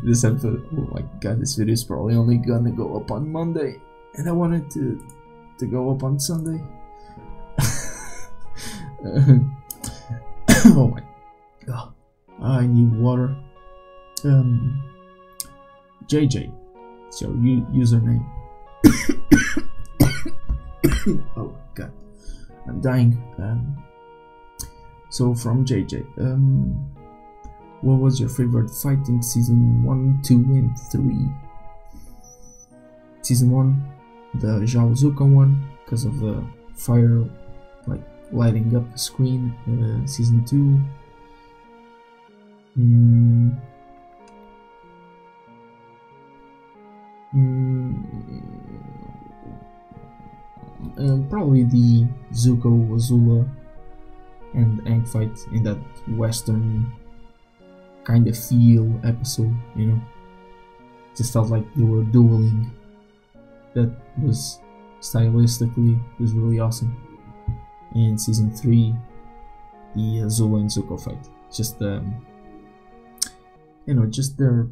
A: This episode. Oh my god, this video is probably only gonna go up on Monday, and I wanted to go up on Sunday. Oh my god. I need water. JJ, it's your username. Oh my god, I'm dying. So from JJ, what was your favorite fight in season 1, 2, and 3? Season 1, the Zhao Zuka one, because of the fire like lighting up the screen. Season 2, probably the Zuko, Azula, and Aang fight in that western kind of feel episode, you know. Just felt like they were dueling. That was stylistically was really awesome. And season 3, the Azula and Zuko fight, just you know, just their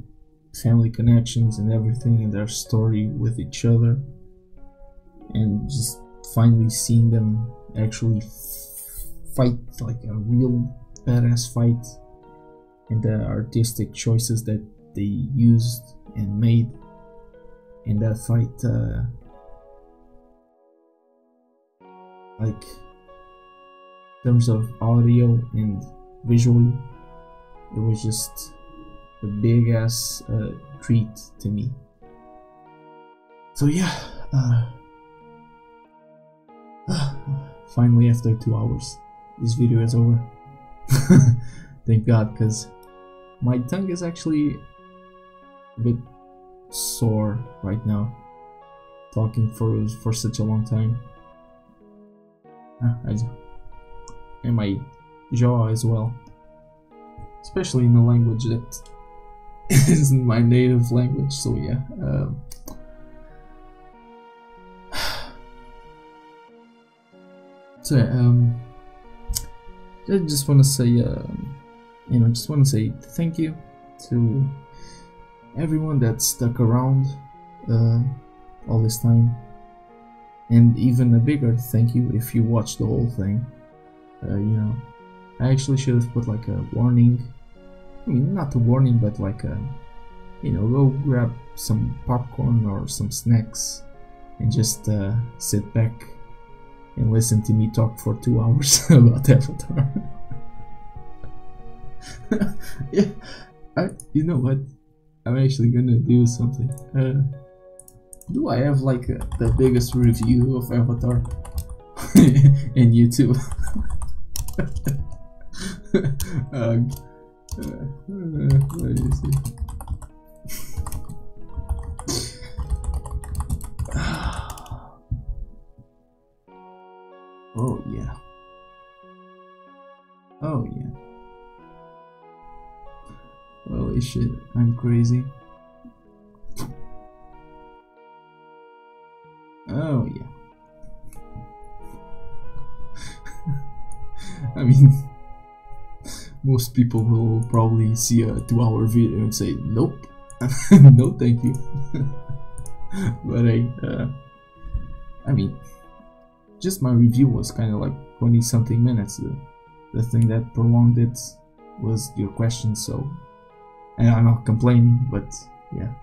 A: family connections and everything, and their story with each other, and just finally seeing them actually fight like a real badass fight, and the artistic choices that they used and made in that fight, like in terms of audio and visually, it was just a big ass treat to me. So yeah, finally after 2 hours, this video is over. Thank God, because my tongue is actually a bit sore right now, talking for such a long time. And my jaw as well, especially in a language that isn't my native language. So yeah, so I just want to say, you know, just want to say thank you to everyone that stuck around all this time, and even a bigger thank you if you watched the whole thing. You know, I actually should have put like a warning. I mean, not a warning, but like a, you know, go grab some popcorn or some snacks and just sit back and listen to me talk for 2 hours about Avatar. Yeah, you know what? I'm actually gonna do something. Do I have like the biggest review of Avatar in YouTube? Let me see. Oh yeah. Oh yeah. Holy shit, I'm crazy. Oh yeah. I mean, most people will probably see a 2-hour video and say, nope, no thank you. But hey, I mean, just my review was kind of like 20 something minutes. The thing that prolonged it was your questions, so, and I'm not complaining, but yeah,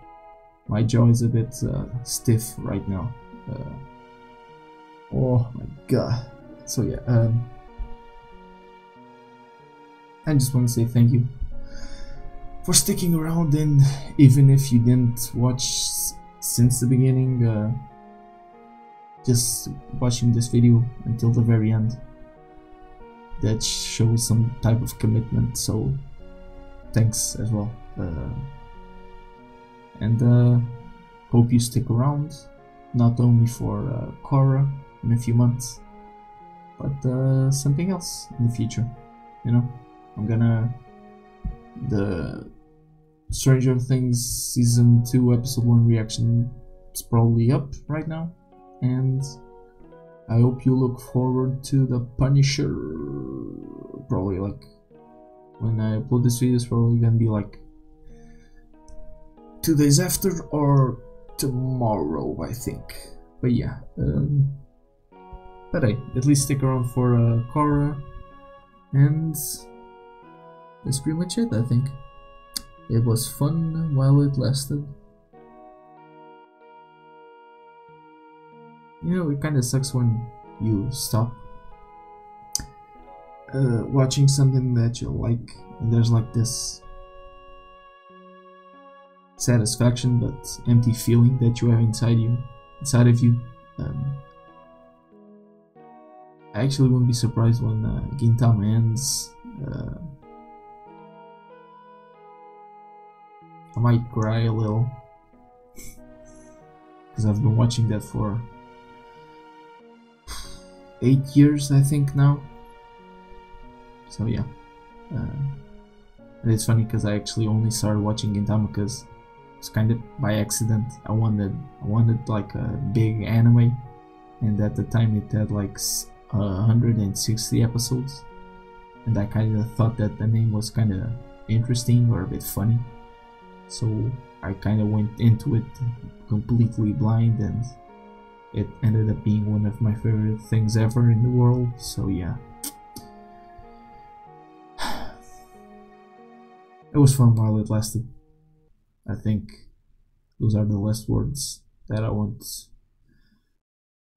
A: my jaw is a bit stiff right now. Oh my god. So yeah, I just want to say thank you for sticking around, and even if you didn't watch since the beginning, just watching this video until the very end, that shows some type of commitment, so thanks as well. And hope you stick around, not only for Korra in a few months, but something else in the future. You know, the Stranger Things season 2 episode 1 reaction is probably up right now, and I hope you look forward to the Punisher. Probably like when I upload this video, it's probably gonna be like 2 days after or tomorrow, I think. But yeah, but hey, at least stick around for Korra, and that's pretty much it, I think. It was fun while it lasted. You know, it kinda sucks when you stop watching something that you like, and there's like this satisfaction but empty feeling that you have inside of you. I actually wouldn't be surprised when Gintama ends. I might cry a little because I've been watching that for 8 years, I think now. So yeah, and it's funny because I actually only started watching Gintama because it's kind of by accident. I wanted like a big anime, and at the time it had like 160 episodes, and I kind of thought that the name was kind of interesting or a bit funny, so I kind of went into it completely blind, and it ended up being one of my favorite things ever in the world. So yeah, it was fun while it lasted. I think those are the last words that I want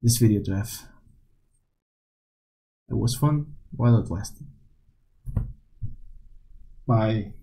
A: this video to have. It was fun while it lasted. Bye.